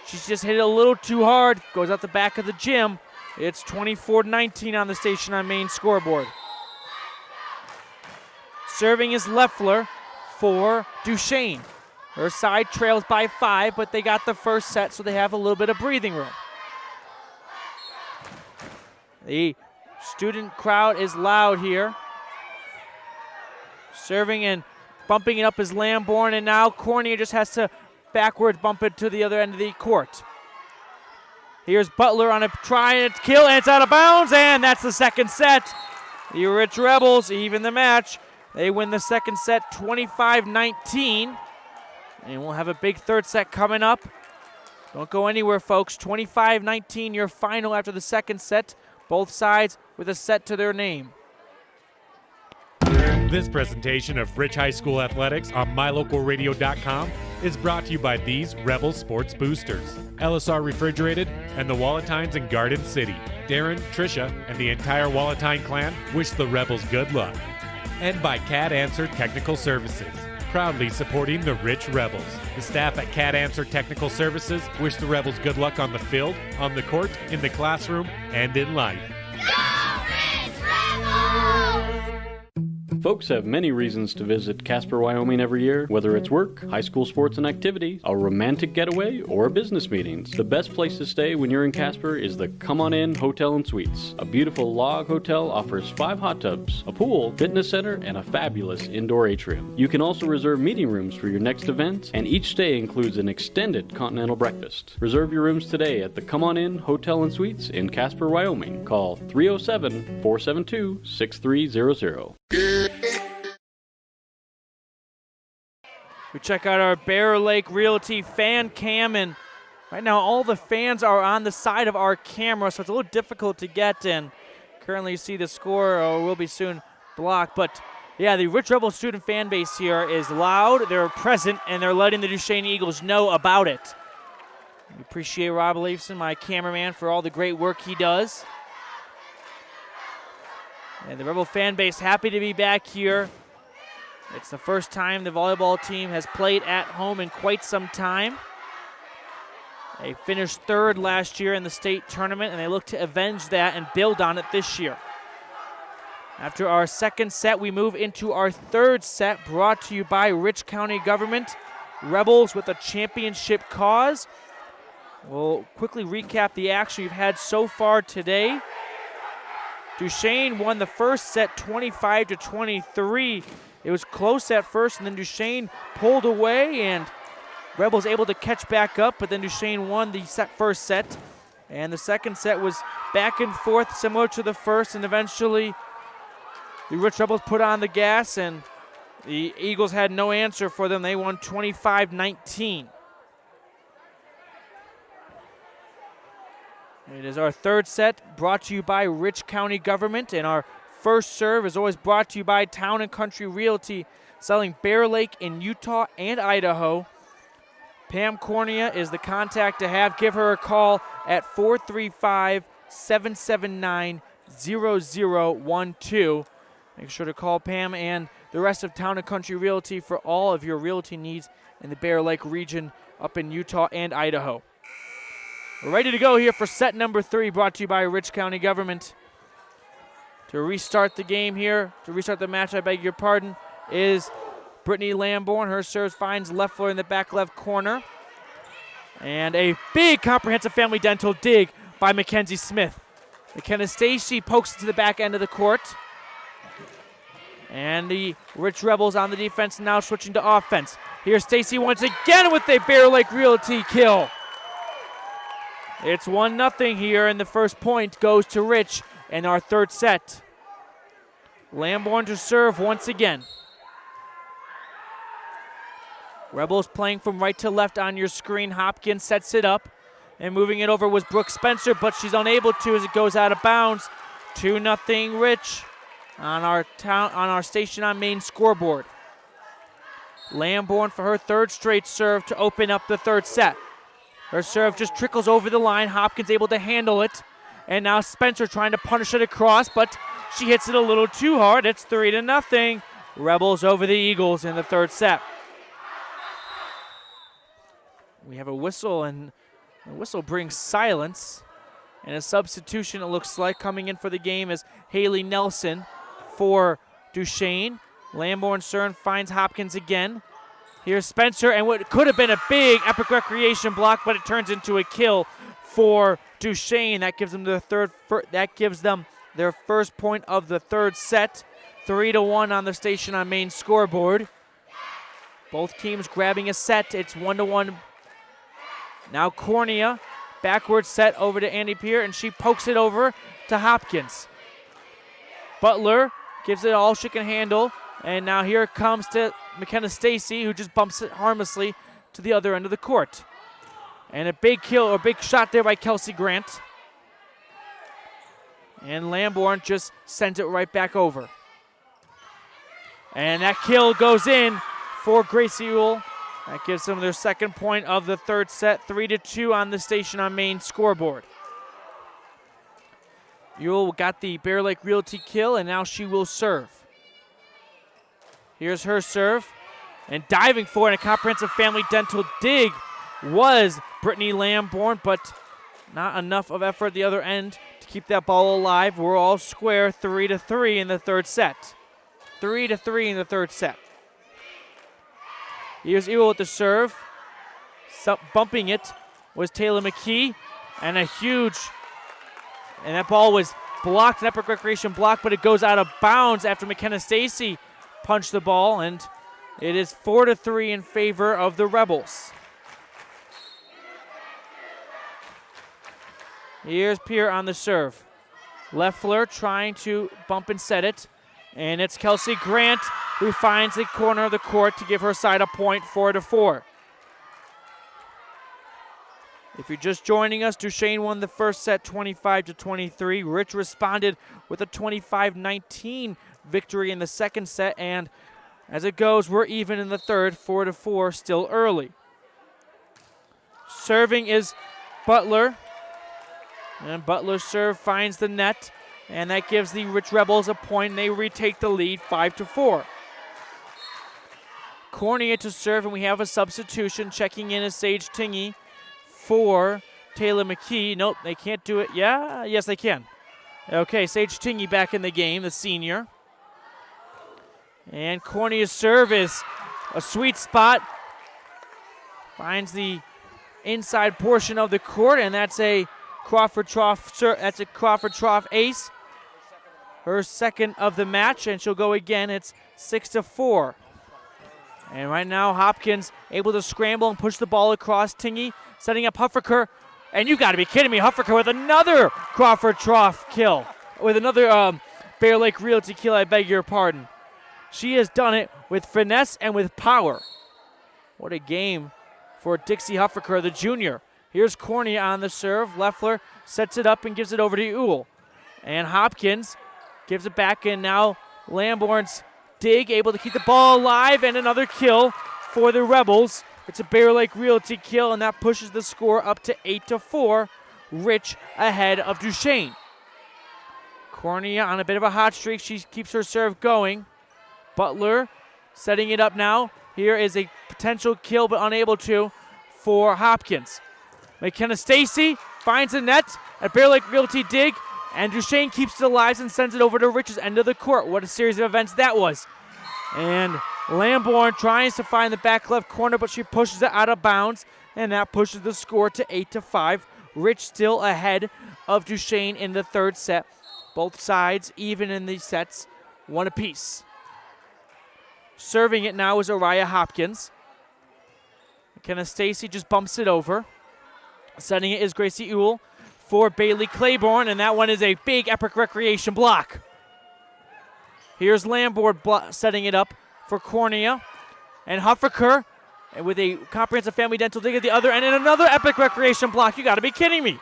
she's just hit it a little too hard. Goes out the back of the gym. It's 24-19 on the Station on Main scoreboard. Serving is Leffler for Duchesne. Her side trails by 5, but they got the first set, so they have a little bit of breathing room. The student crowd is loud here. Serving and bumping it up is Lamborn, and now Cornea just has to backwards bump it to the other end of the court. Here's Butler on a try and a kill, and it's out of bounds, and that's the second set. The Rich Rebels even the match. They win the second set 25-19. And we'll have a big third set coming up. Don't go anywhere, folks. 25-19, your final after the second set. Both sides with a set to their name. This presentation of Rich High School Athletics on MyLocalRadio.com is brought to you by these Rebel Sports Boosters, LSR Refrigerated, and the Walletines in Garden City. Darren, Tricia, and the entire Walletine clan wish the Rebels good luck. And by Cat Answer Technical Services, proudly supporting the Rich Rebels. The staff at Cat Answer Technical Services wish the Rebels good luck on the field, on the court, in the classroom, and in life. Folks have many reasons to visit Casper, Wyoming every year, whether it's work, high school sports and activities, a romantic getaway, or business meetings. The best place to stay when you're in Casper is the Come On In Hotel and Suites. A beautiful log hotel offers 5 hot tubs, a pool, fitness center, and a fabulous indoor atrium. You can also reserve meeting rooms for your next event, and each stay includes an extended continental breakfast. Reserve your rooms today at the Come On In Hotel and Suites in Casper, Wyoming. Call 307-472-6300. We check out our Bear Lake Realty fan cam, and right now all the fans are on the side of our camera, so it's a little difficult to get in. Currently you see the score will be soon blocked, but yeah, the Rich Rebel student fan base here is loud, they're present, and they're letting the Duchesne Eagles know about it. We appreciate Rob Leifson, my cameraman, for all the great work he does. And the Rebel fan base happy to be back here. It's the first time the volleyball team has played at home in quite some time. They finished 3rd last year in the state tournament, and they look to avenge that and build on it this year. After our second set, we move into our third set, brought to you by Rich County Government. Rebels with a championship cause. We'll quickly recap the action we've had so far today. Duchesne won the first set 25-23. It was close at first, and then Duchesne pulled away, and Rebels able to catch back up, but then Duchesne won the first set. And the second set was back and forth, similar to the first, and eventually the Rich Rebels put on the gas, and the Eagles had no answer for them. They won 25-19. It is our third set, brought to you by Rich County Government, and our first serve is always brought to you by Town & Country Realty, selling Bear Lake in Utah and Idaho. Pam Cornea is the contact to have. Give her a call at 435-779-0012. Make sure to call Pam and the rest of Town & Country Realty for all of your realty needs in the Bear Lake region up in Utah and Idaho. We're ready to go here for set number 3, brought to you by Rich County Government. To restart the game here, to restart the match, I beg your pardon, is Brittany Lamborn. Her serve finds Leffler in the back left corner. And a big comprehensive family dental dig by Mackenzie Smith. McKenna Stacy pokes it to the back end of the court. And the Rich Rebels on the defense now switching to offense. Here's Stacy once again with a Bear Lake Realty kill. It's 1-0 here, and the first point goes to Rich in our third set. Lamborn to serve once again. Rebels playing from right to left on your screen. Hopkins sets it up, and moving it over was Brooke Spencer, but she's unable to as it goes out of bounds. 2-0 Rich on our Station on Main scoreboard. Lamborn for her third straight serve to open up the third set. Her serve just trickles over the line. Hopkins able to handle it. And now Spencer trying to punish it across, but she hits it a little too hard. It's 3-0. Rebels over the Eagles in the third set. We have a whistle, and the whistle brings silence. And a substitution, it looks like, coming in for the game is Haley Nelson for Duchesne. Lamborn Cern finds Hopkins again. Here's Spencer, and what could have been a big Epic Recreation block, but it turns into a kill for Duchesne. That gives them their first point of the third set. 3-1 on the Station on Main scoreboard. Both teams grabbing a set. It's 1-1. Now Cornea, backward set over to Andy Peer, and she pokes it over to Hopkins. Butler gives it all she can handle, and now here it comes to McKenna Stacy, who just bumps it harmlessly to the other end of the court. And a big kill, or big shot there by Kelsey Grant. And Lamborn just sends it right back over. And that kill goes in for Gracie Ewell. That gives them their second point of the third set, 3-2 on the Station on Main scoreboard. Ewell got the Bear Lake Realty kill, and now she will serve. Here's her serve. And diving for it, a comprehensive family dental dig was Brittany Lamborn, but not enough of effort at the other end to keep that ball alive. We're all square, 3-3 in the third set. 3-3 in the third set. Here's Ewell with the serve. Bumping it was Taylor McKee, and that ball was blocked, an Epic Recreation block, but it goes out of bounds after McKenna Stacy punched the ball, and it is 4-3 in favor of the Rebels. Here's Pierre on the serve. Leffler trying to bump and set it, and it's Kelsey Grant who finds the corner of the court to give her side a point, 4-4. If you're just joining us, Duchesne won the first set 25-23. Rich responded with a 25-19 victory in the second set, and as it goes, we're even in the third, 4-4, still early. Serving is Butler, and Butler's serve finds the net, and that gives the Rich Rebels a point, and they retake the lead, 5-4. Cornea to serve, and we have a substitution. Checking in is Sage Tingy for Taylor McKee. Nope, they can't do it. Yeah, yes, they can. Okay, Sage Tingy back in the game, the senior. And Cornea's serve is a sweet spot. Finds the inside portion of the court, and that's a Crawford Trough ace. Her second of the match, and she'll go again. It's 6-4. And right now, Hopkins able to scramble and push the ball across. Tingy setting up Huffaker. And you got to be kidding me. Huffaker with another Crawford Trough kill. With another Bear Lake Realty kill, I beg your pardon. She has done it with finesse and with power. What a game for Dixie Huffaker, the junior. Here's Cornea on the serve. Leffler sets it up and gives it over to Ewell. And Hopkins gives it back, and now Lamborn's dig able to keep the ball alive, and another kill for the Rebels. It's a Bear Lake Realty kill, and that pushes the score up to 8-4. Rich ahead of Duchesne. Cornea on a bit of a hot streak. She keeps her serve going. Butler setting it up now. Here is a potential kill, but unable to, for Hopkins. McKenna Stacy finds the net at Bear Lake Realty dig, and Duchesne keeps it alive and sends it over to Rich's end of the court. What a series of events that was. And Lamborn tries to find the back left corner, but she pushes it out of bounds, and that pushes the score to 8-5. Rich still ahead of Duchesne in the third set. Both sides even in these sets, one apiece. Serving it now is Araya Hopkins. McKenna Stacy just bumps it over. Setting it is Gracie Ewell for Bailey Claiborne, and that one is a big Epic Recreation block. Here's Lamborn setting it up for Cornea, and Huffaker with a comprehensive family dental dig at the other end, and another Epic Recreation block. You got to be kidding me.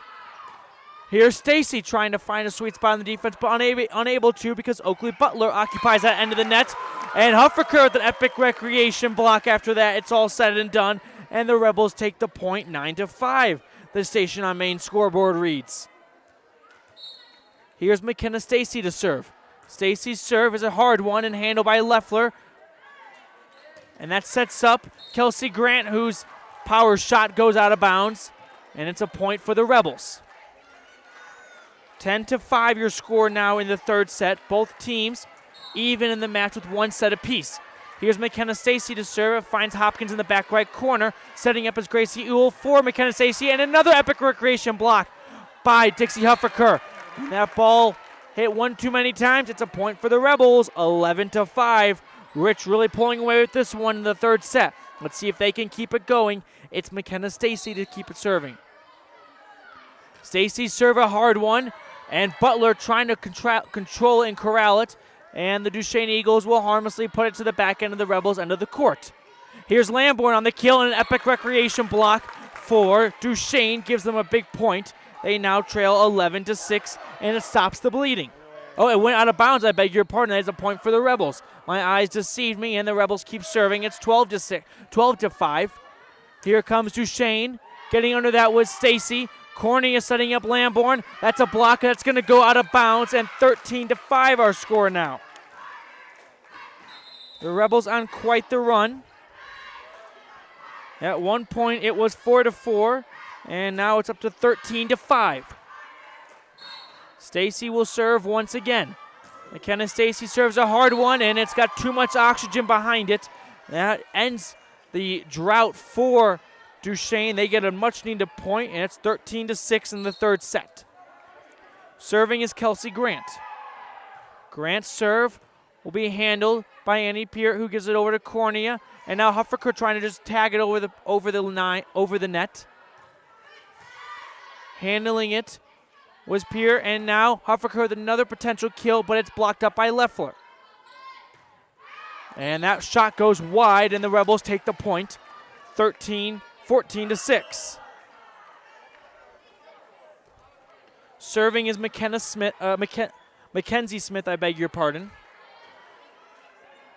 Here's Stacy trying to find a sweet spot in the defense, but unable to because Oakley Butler occupies that end of the net, and Huffaker with an Epic Recreation block after that. It's all said and done, and the Rebels take the point, 9-5. The Station on Main scoreboard reads. Here's McKenna Stacy to serve. Stacy's serve is a hard one and handled by Leffler. And that sets up Kelsey Grant, whose power shot goes out of bounds. And it's a point for the Rebels. 10-5 your score now in the third set. Both teams even in the match with one set apiece. Here's McKenna Stacy to serve. Finds Hopkins in the back right corner. Setting up as Gracie Ewell for McKenna Stacy. And another Epic Recreation block by Dixie Huffaker. And that ball hit one too many times. It's a point for the Rebels, 11-5. Rich really pulling away with this one in the third set. Let's see if they can keep it going. It's McKenna Stacy to keep it serving. Stacy's serve a hard one. And Butler trying to control and corral it. And the Duchesne Eagles will harmlessly put it to the back end of the Rebels' end of the court. Here's Lamborn on the kill and an Epic Recreation block for Duchesne. Gives them a big point. They now trail 11-6, and it stops the bleeding. Oh, it went out of bounds. I beg your pardon. That is a point for the Rebels. My eyes deceived me, and the Rebels keep serving. It's 12-5. Here comes Duchesne. Getting under that was Stacy. Cornea setting up Lamborn. That's a block that's going to go out of bounds, and 13-5 our score now. The Rebels on quite the run. At one point, it was 4-4, and now it's up to 13-5. Stacy will serve once again. McKenna Stacy serves a hard one, and it's got too much oxygen behind it. That ends the drought for Duchesne. They get a much-needed point, and it's 13-6 in the third set. Serving is Kelsey Grant. Grant's serve will be handled by Annie Peart, who gives it over to Cornea, and now Huffaker trying to just tag it over the net. Handling it was Peart, and now Huffaker with another potential kill, but it's blocked up by Leffler. And that shot goes wide, and the Rebels take the point, 14-6. Serving is Mackenzie Smith, I beg your pardon.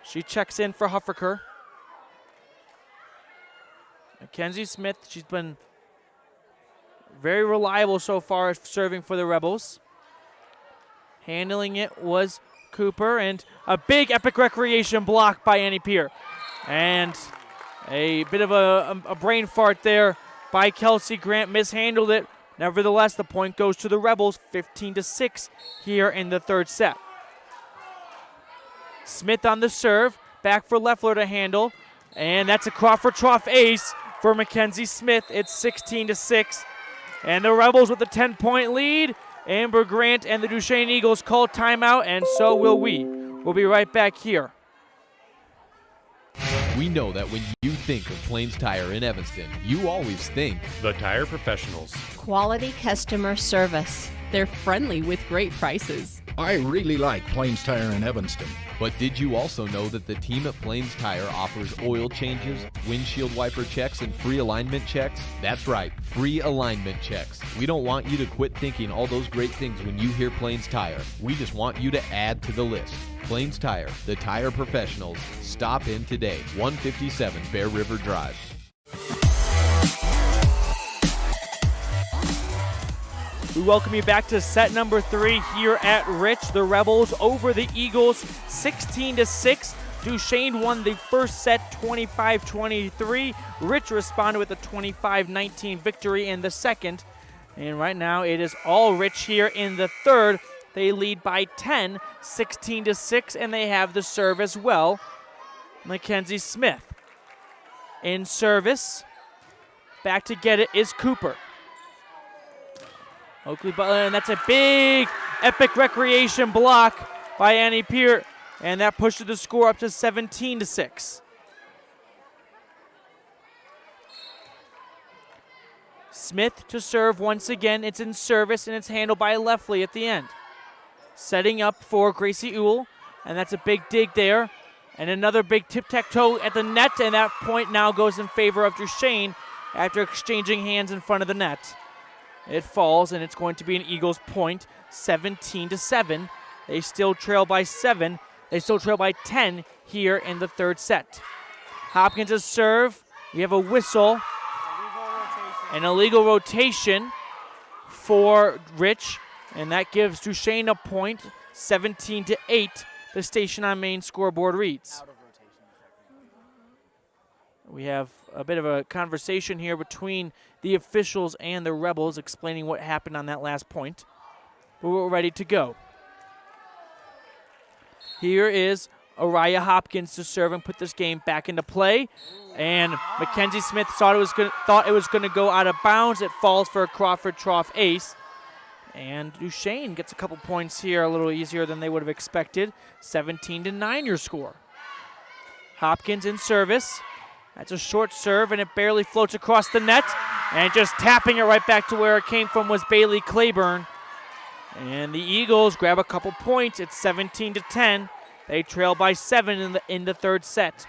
She checks in for Huffaker. Mackenzie Smith, she's been very reliable so far serving for the Rebels. Handling it was Cooper, and a big Epic Recreation block by Annie Peart. And a bit of a brain fart there by Kelsey Grant, mishandled it. Nevertheless, the point goes to the Rebels, 15-6 here in the third set. Smith on the serve, back for Leffler to handle, and that's a Crawford Trough ace for Mackenzie Smith. It's 16-6, and the Rebels with a 10-point lead. Amber Grant and the Duchesne Eagles call timeout, and so will we. We'll be right back here. We know that when you think of Plains Tire in Evanston, you always think The Tire Professionals. Quality customer service. They're friendly with great prices. I really like Plains Tire in Evanston. But did you also know that the team at Plains Tire offers oil changes, windshield wiper checks, and free alignment checks? That's right, free alignment checks. We don't want you to quit thinking all those great things when you hear Plains Tire. We just want you to add to the list. Plains Tire, the tire professionals. Stop in today, 157 Bear River Drive. We welcome you back to set number 3 here at Rich. The Rebels over the Eagles 16-6. Duchesne won the first set 25-23. Rich responded with a 25-19 victory in the second. And right now it is all Rich here in the third. They lead by 10, 16-6, and they have the serve as well. Mackenzie Smith in service. Back to get it is Cooper. Oakley Butler, and that's a big Epic Recreation block by Annie Peart, and that pushes the score up to 17-6. Smith to serve once again. It's in service, and it's handled by Leffley at the end. Setting up for Gracie Uhl, and that's a big dig there. And another big tic-tac-toe at the net, and that point now goes in favor of Duchesne after exchanging hands in front of the net. It falls, and it's going to be an Eagles point, 17-7. They still trail by 7. They still trail by 10 here in the third set. Hopkins' serve. We have a whistle. An illegal rotation for Rich, and that gives Duchesne a point, 17-8. The Station on Main scoreboard reads. We have a bit of a conversation here between the officials and the Rebels explaining what happened on that last point. But we're ready to go. Here is Araya Hopkins to serve and put this game back into play. And Mackenzie Smith thought it was going to go out of bounds. It falls for a Crawford Trough ace. And Duchesne gets a couple points here, a little easier than they would have expected. 17-9 your score. Hopkins in service. That's a short serve, and it barely floats across the net. And just tapping it right back to where it came from was Bailey Claiborne. And the Eagles grab a couple points. It's 17-10. They trail by 7 in the third set.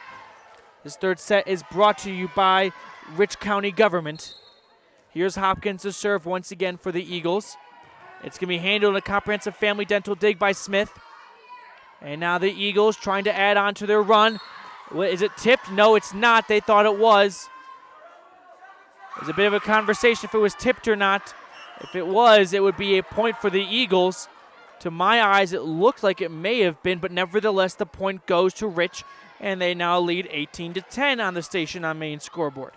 This third set is brought to you by Rich County Government. Here's Hopkins to serve once again for the Eagles. It's going to be handled in a comprehensive family dental dig by Smith. And now the Eagles trying to add on to their run. Is it tipped? No, it's not. They thought it was. There's a bit of a conversation if it was tipped or not. If it was, it would be a point for the Eagles. To my eyes, it looked like it may have been, but nevertheless, the point goes to Rich, and they now lead 18-10 on the Station on Main scoreboard.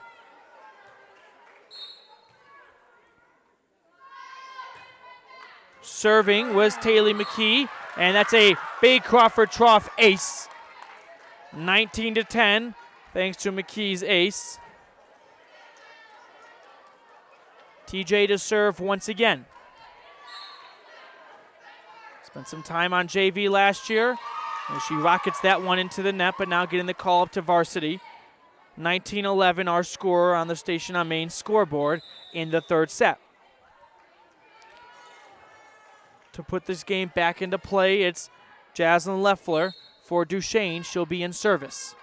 Serving was Taylor McKee, and that's a big Crawford Trough ace. 19-10, thanks to McKee's ace. TJ to serve once again. Spent some time on JV last year, and she rockets that one into the net, but now getting the call up to varsity. 19-11, our score on the Station on Main scoreboard in the third set. To put this game back into play, it's Jaslyn Leffler for Duchesne. She'll be in service.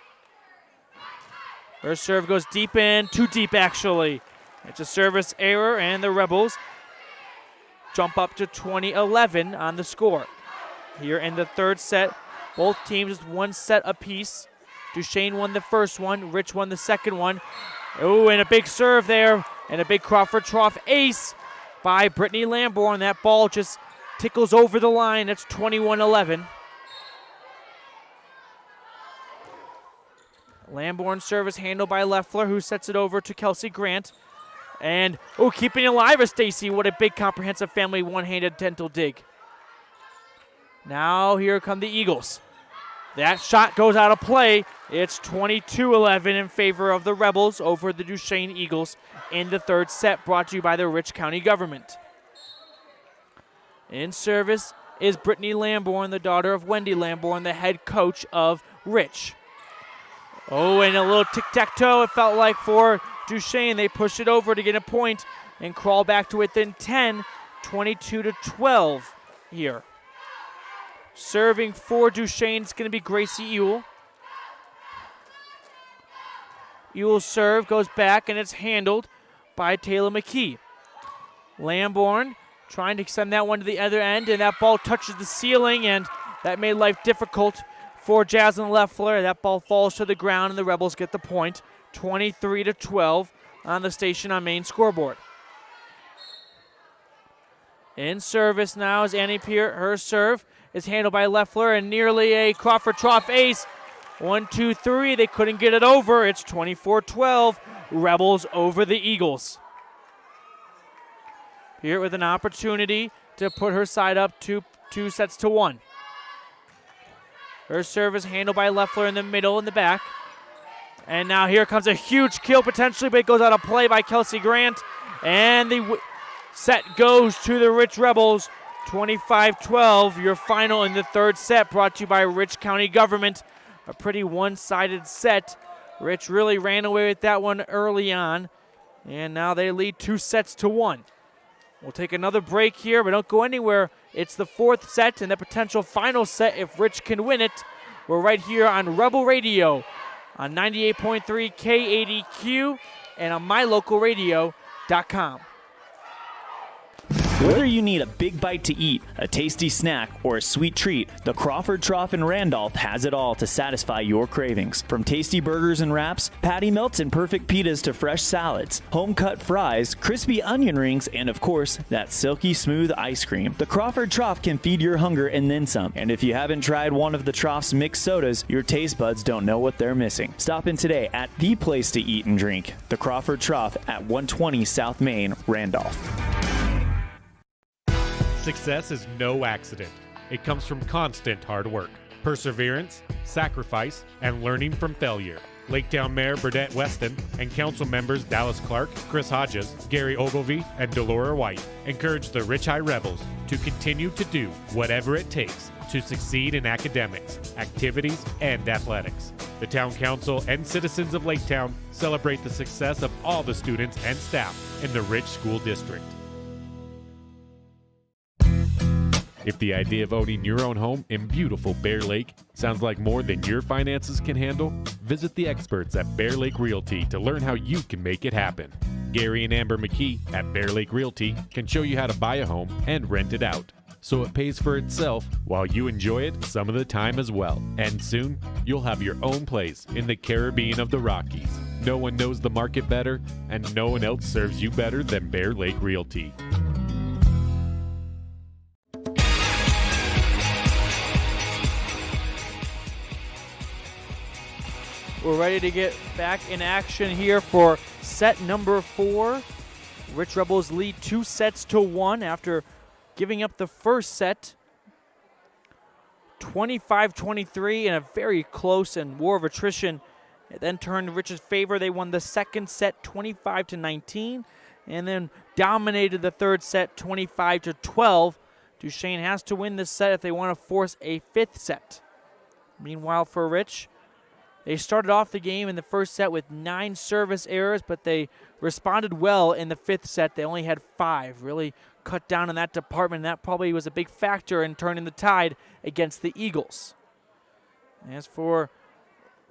Her serve goes deep in, too deep actually. It's a service error, and the Rebels jump up to 20-11 on the score. Here in the third set, both teams one set apiece. Duchesne won the first one, Rich won the second one. Oh, and a big serve there, and a big Crawford Trough ace by Brittany Lamborn. That ball just tickles over the line. It's 21-11. Lamborn service handled by Leffler, who sets it over to Kelsey Grant. And, oh, keeping it alive is Stacy. What a big comprehensive family one-handed dental dig. Now here come the Eagles. That shot goes out of play. It's 22-11 in favor of the Rebels over the Duchesne Eagles in the third set, brought to you by the Rich County government. In service is Brittany Lamborn, the daughter of Wendy Lamborn, the head coach of Rich. Oh, and a little tic-tac-toe it felt like for Duchesne. They push it over to get a point and crawl back to within 10, 22-12 here. Serving for Duchesne is going to be Gracie Ewell. Ewell's serve goes back, and it's handled by Taylor McKee. Lamborn trying to send that one to the other end, and that ball touches the ceiling, and that made life difficult for Jaslyn Leffler. That ball falls to the ground, and the Rebels get the point. 23-12 on the Station on Main scoreboard. In service now is Annie Peart. Her serve is handled by Leffler, and nearly a Crawford Trough ace. 1, 2, 3. They couldn't get it over. It's 24-12. Rebels over the Eagles. Peart with an opportunity to put her side up 2-1. Her serve is handled by Leffler in the middle in the back. And now here comes a huge kill potentially, but it goes out of play by Kelsey Grant. And the set goes to the Rich Rebels. 25-12, your final in the third set, brought to you by Rich County Government. A pretty one-sided set. Rich really ran away with that one early on. And now they lead 2-1. We'll take another break here, but don't go anywhere. It's the fourth set and the potential final set if Rich can win it. We're right here on Rebel Radio on 98.3 K80Q and on mylocalradio.com. Whether you need a big bite to eat, a tasty snack, or a sweet treat, the Crawford Trough in Randolph has it all to satisfy your cravings. From tasty burgers and wraps, patty melts and perfect pitas to fresh salads, home-cut fries, crispy onion rings, and of course, that silky smooth ice cream. The Crawford Trough can feed your hunger and then some. And if you haven't tried one of the Trough's mixed sodas, your taste buds don't know what they're missing. Stop in today at the place to eat and drink, the Crawford Trough at 120 South Main, Randolph. Success is no accident. It comes from constant hard work, perseverance, sacrifice, and learning from failure. Laketown Mayor Burdette Weston and council members Dallas Clark, Chris Hodges, Gary Ogilvie, and Delora White encourage the Rich High Rebels to continue to do whatever it takes to succeed in academics, activities, and athletics. The town council and citizens of Laketown celebrate the success of all the students and staff in the Rich School District. If the idea of owning your own home in beautiful Bear Lake sounds like more than your finances can handle, visit the experts at Bear Lake Realty to learn how you can make it happen. Gary and Amber McKee at Bear Lake Realty can show you how to buy a home and rent it out, so it pays for itself while you enjoy it some of the time as well. And soon, you'll have your own place in the Caribbean of the Rockies. No one knows the market better, and no one else serves you better than Bear Lake Realty. We're ready to get back in action here for set number 4. Rich Rebels lead 2-1 after giving up the first set 25-23 in a very close and war of attrition. It then turned Rich's favor. They won the second set 25-19 and then dominated the third set 25-12. Duchesne has to win this set if they want to force a fifth set. Meanwhile, for Rich, they started off the game in the first set with 9 service errors, but they responded well in the fifth set. They only had 5. Really cut down in that department, and that probably was a big factor in turning the tide against the Eagles. As for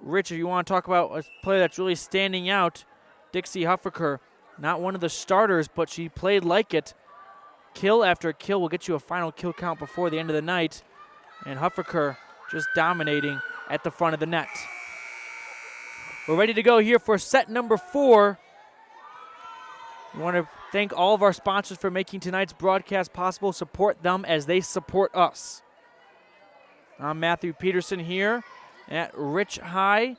Rich, if you want to talk about a player that's really standing out, Dixie Huffaker, not one of the starters, but she played like it. Kill after kill will get you a final kill count before the end of the night, and Huffaker just dominating at the front of the net. We're ready to go here for set number 4. We want to thank all of our sponsors for making tonight's broadcast possible. Support them as they support us. I'm Matthew Peterson here at Rich High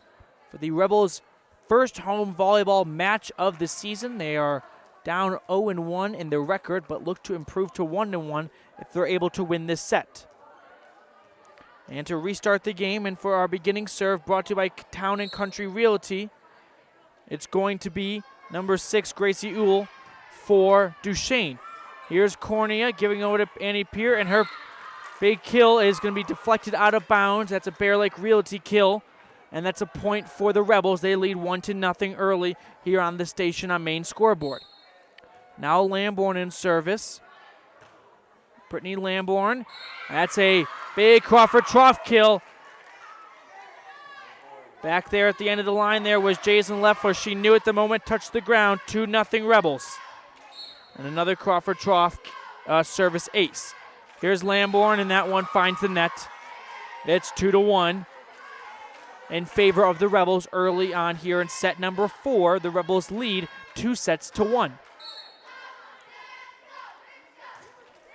for the Rebels' first home volleyball match of the season. They are down 0-1 in their record, but look to improve to 1-1 if they're able to win this set. And to restart the game and for our beginning serve brought to you by Town & Country Realty, it's going to be number 6, Gracie Uhl for Duchesne. Here's Cornea giving over to Annie Peer, and her big kill is going to be deflected out of bounds. That's a Bear Lake Realty kill, and that's a point for the Rebels. They lead 1-0 early here on the station on main scoreboard. Now Lamborn in service. Brittany Lamborn. That's a big Crawford trough kill. Back there at the end of the line there was Jason Leffler. She knew at the moment, touched the ground. 2-0 Rebels. And another Crawford trough service ace. Here's Lamborn, and that one finds the net. It's 2-1 in favor of the Rebels early on here in set number 4. The Rebels lead 2-1.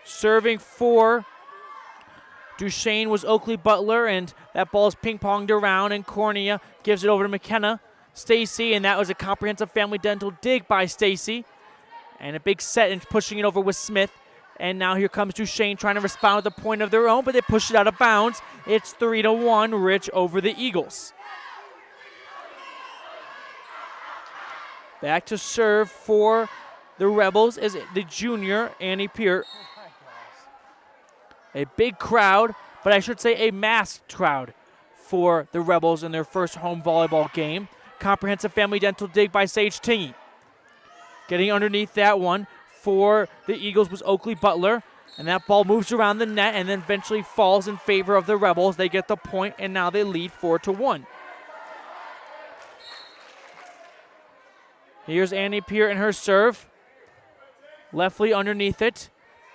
Serving for Duchesne was Oakley Butler, and that ball is ping-ponged around, and Cornea gives it over to McKenna. Stacy, and that was a comprehensive family dental dig by Stacy. And a big set and pushing it over with Smith. And now here comes Duchesne trying to respond with a point of their own, but they push it out of bounds. It's 3-1, Rich over the Eagles. Back to serve for the Rebels is the junior, Annie Peer. A big crowd, but I should say a masked crowd for the Rebels in their first home volleyball game. Comprehensive family dental dig by Sage Tingy. Getting underneath that one for the Eagles was Oakley Butler, and that ball moves around the net and then eventually falls in favor of the Rebels. They get the point, and now they lead 4-1. Here's Annie Peer in her serve. Leftley underneath it,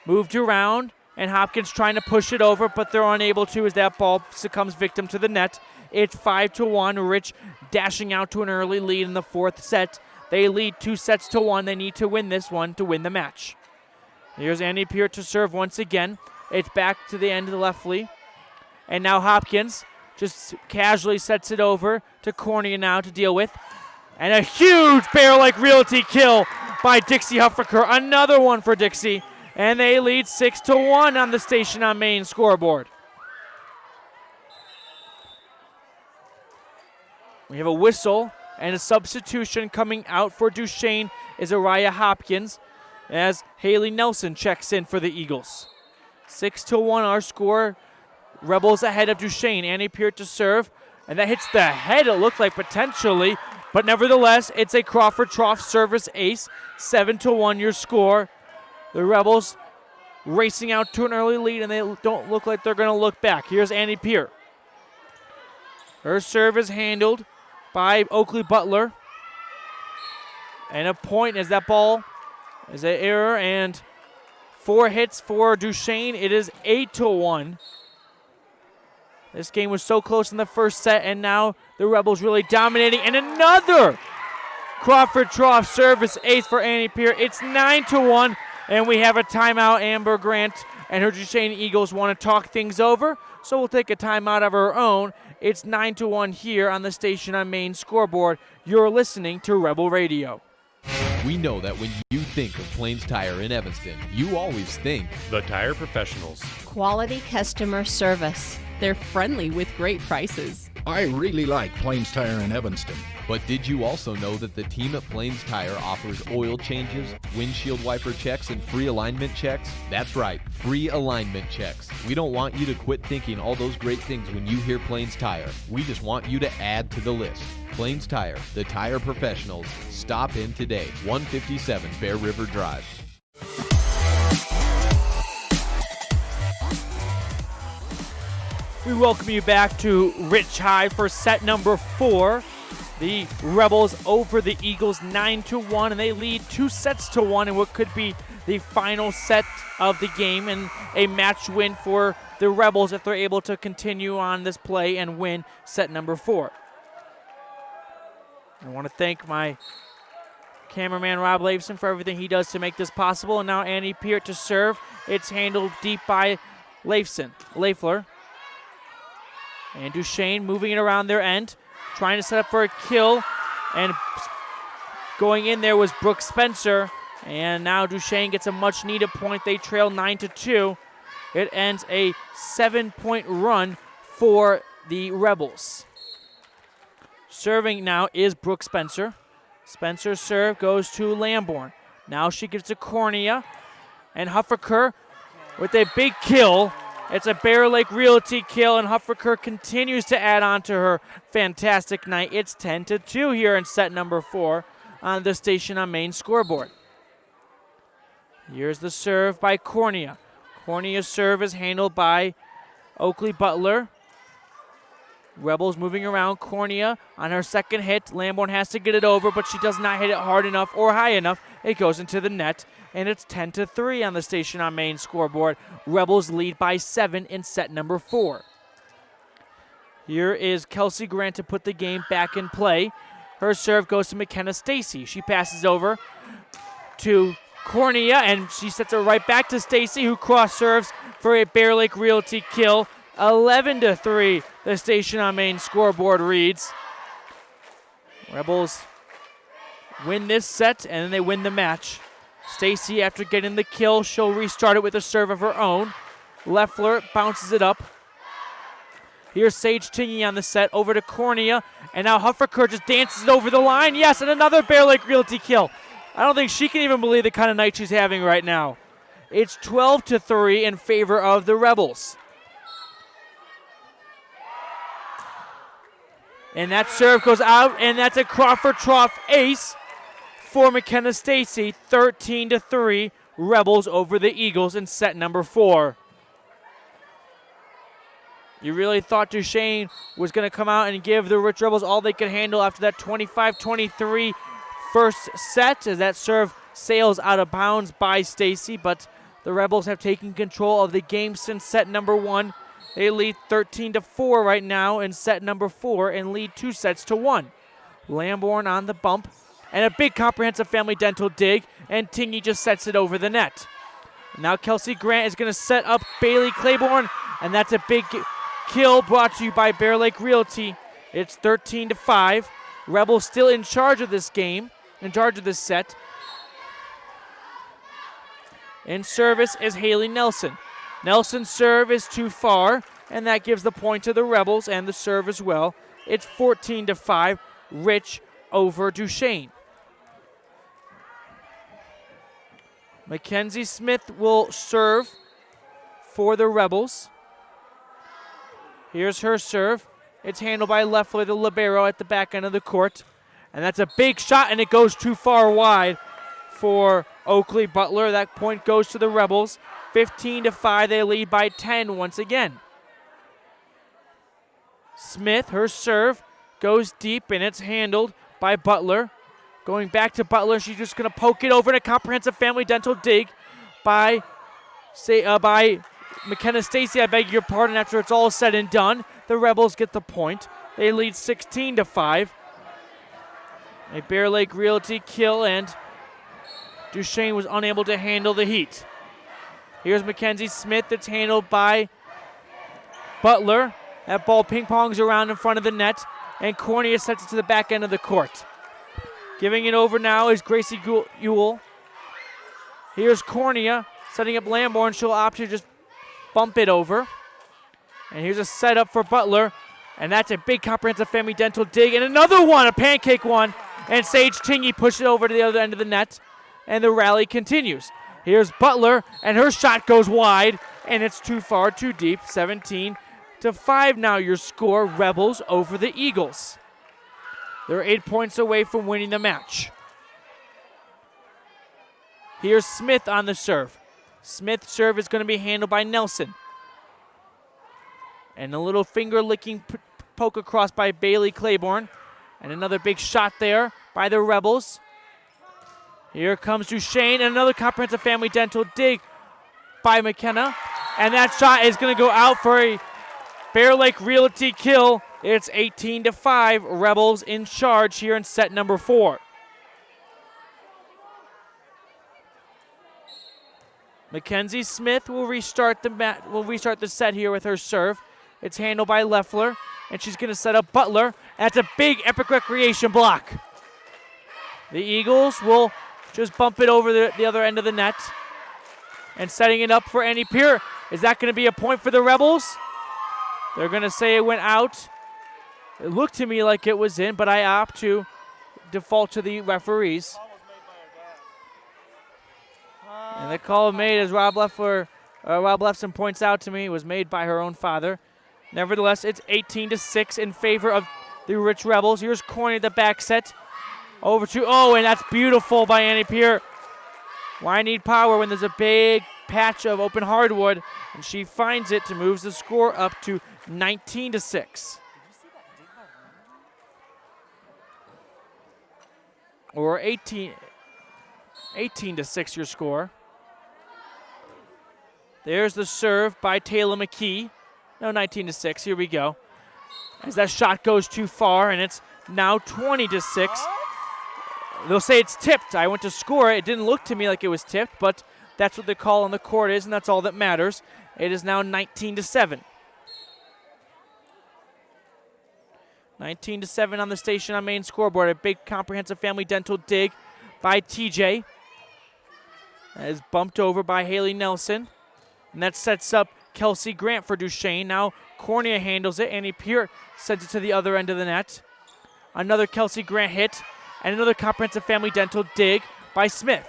moved around, and Hopkins trying to push it over, but they're unable to as that ball succumbs victim to the net. It's 5-1. Rich dashing out to an early lead in the fourth set. They lead 2-1. They need to win this one to win the match. Here's Annie Peer to serve once again. It's back to the end of the Leftley. And now Hopkins just casually sets it over to Cornea now to deal with. And a huge Bear Lake Realty kill by Dixie Huffaker. Another one for Dixie. And they lead 6-1 on the station on main scoreboard. We have a whistle and a substitution coming out for Duchesne is Araya Hopkins as Haley Nelson checks in for the Eagles. 6-1 our score. Rebels ahead of Duchesne. Annie Peer to serve. And that hits the head, it looked like potentially. But nevertheless, it's a Crawford Trough service ace. 7-1 your score. The Rebels racing out to an early lead, and they don't look like they're going to look back. Here's Annie Peer. Her serve is handled by Oakley Butler. And a point as that ball is an error, and 4 hits for Duchesne. It is 8-1. This game was so close in the first set, and now the Rebels really dominating. And another Crawford Trough service ace for Annie Peer. It's 9-1, and we have a timeout. Amber Grant and her Duchesne Eagles want to talk things over, so we'll take a timeout of our own. It's 9-1 here on the Station on Main scoreboard. You're listening to Rebel Radio. We know that when you think of Plains Tire in Evanston, you always think The Tire Professionals. Quality customer service. They're friendly with great prices. I really like Plains Tire in Evanston. But did you also know that the team at Plains Tire offers oil changes, windshield wiper checks, and free alignment checks? That's right, free alignment checks. We don't want you to quit thinking all those great things when you hear Plains Tire. We just want you to add to the list. Plains Tire, the tire professionals. Stop in today, 157 Bear River Drive. We welcome you back to Rich High for set number 4. The Rebels over the Eagles 9-1, and they lead 2-1 in what could be the final set of the game, and a match win for the Rebels if they're able to continue on this play and win set number 4. I want to thank my cameraman Rob Laveson for everything he does to make this possible. And now Annie Peart to serve. It's handled deep by Lafler. And Duchesne moving it around their end, trying to set up for a kill. And going in there was Brooke Spencer. And now Duchesne gets a much-needed point. They trail 9-2. It ends a 7-point run for the Rebels. Serving now is Brooke Spencer. Spencer's serve goes to Lamborn. Now she gives to Cornea. And Huffaker with a big kill. It's a Bear Lake Realty kill, and Huffaker continues to add on to her fantastic night. It's 10-2 here in set number 4 on the Station on Main scoreboard. Here's the serve by Cornea. Cornea's serve is handled by Oakley Butler. Rebels moving around. Cornea on her second hit. Lamborn has to get it over, but she does not hit it hard enough or high enough. It goes into the net, and it's 10-3 on the Station on Main scoreboard. Rebels lead by 7 in set number 4. Here is Kelsey Grant to put the game back in play. Her serve goes to McKenna Stacy. She passes over to Cornea, and she sets it right back to Stacy, who cross serves for a Bear Lake Realty kill. 11-3, the Station on Main scoreboard reads. Rebels win this set, and then they win the match. Stacy, after getting the kill, she'll restart it with a serve of her own. Leffler bounces it up. Here's Sage Tingey on the set, over to Cornea, and now Huffaker just dances it over the line. Yes, and another Bear Lake Realty kill. I don't think she can even believe the kind of night she's having right now. It's 12-3 in favor of the Rebels. And that serve goes out, and that's a Crawford Trough ace for McKenna Stacy. 13-3, Rebels over the Eagles in set number 4. You really thought Duchesne was going to come out and give the Rich Rebels all they could handle after that 25-23 first set, as that serve sails out of bounds by Stacy, but the Rebels have taken control of the game since set number 1. They lead 13-4 right now in set number 4 and lead 2-1. Lamborn on the bump, and a big comprehensive family dental dig, and Tingey just sets it over the net. Now Kelsey Grant is going to set up Bailey Claiborne, and that's a big kill brought to you by Bear Lake Realty. It's 13-5. Rebels still in charge of this game, in charge of this set. In service is Haley Nelson. Nelson's serve is too far, and that gives the point to the Rebels and the serve as well. It's 14-5, Rich over Duchesne. Mackenzie Smith will serve for the Rebels. Here's her serve. It's handled by Leffler, the libero, at the back end of the court. And that's a big shot, and it goes too far wide for Oakley Butler. That point goes to the Rebels. 15-5, they lead by 10 once again. Smith, her serve, goes deep, and it's handled by Butler. Going back to Butler. She's just going to poke it over in a comprehensive family dental dig by McKenna Stacy. I beg your pardon. After it's all said and done, the Rebels get the point. They lead 16-5. A Bear Lake Realty kill, and Duchesne was unable to handle the heat. Here's Mackenzie Smith. It's handled by Butler. That ball ping-pongs around in front of the net, and Cornea sets it to the back end of the court. Giving it over now is Gracie Ewell. Here's Cornea setting up Lamborn. She'll opt to just bump it over. And here's a setup for Butler, and that's a big comprehensive family dental dig, and another one, a pancake one, and Sage Tingy pushes it over to the other end of the net, and the rally continues. Here's Butler, and her shot goes wide, and it's too far, too deep. 17-5 now your score. Rebels over the Eagles. They're 8 points away from winning the match. Here's Smith on the serve. Smith's serve is going to be handled by Nelson. And a little finger-licking poke across by Bailey Claiborne. And another big shot there by the Rebels. Here comes Duchesne, and another comprehensive family dental dig by McKenna. And that shot is going to go out for a Bear Lake Realty kill. It's 18-5, Rebels in charge here in set number 4. Mackenzie Smith will restart the set here with her serve. It's handled by Leffler, and she's going to set up Butler. That's a big Epic Recreation block. The Eagles will just bump it over the other end of the net. And setting it up for Annie Peer. Is that going to be a point for the Rebels? They're going to say it went out. It looked to me like it was in, but I opt to default to the referees. And the call made, as Rob Lefson points out to me, was made by her own father. Nevertheless, it's 18-6 in favor of the Rich Rebels. Here's Corney at the back set. Over to, and that's beautiful by Annie Peer. Why need power when there's a big patch of open hardwood? And she finds it to move the score up to 19-6. Or 18-6 your score. There's the serve by Taylor McKee. No, 19-6. Here we go. As that shot goes too far, and it's now 20-6. They'll say it's tipped. I went to score it. It didn't look to me like it was tipped, but that's what the call on the court is, and that's all that matters. It is now 19-7. 19-7 on the station on main scoreboard. A big comprehensive family dental dig by TJ. That is bumped over by Haley Nelson. And that sets up Kelsey Grant for Duchesne. Now Cornea handles it. Annie Peer sends it to the other end of the net. Another Kelsey Grant hit. And another comprehensive family dental dig by Smith.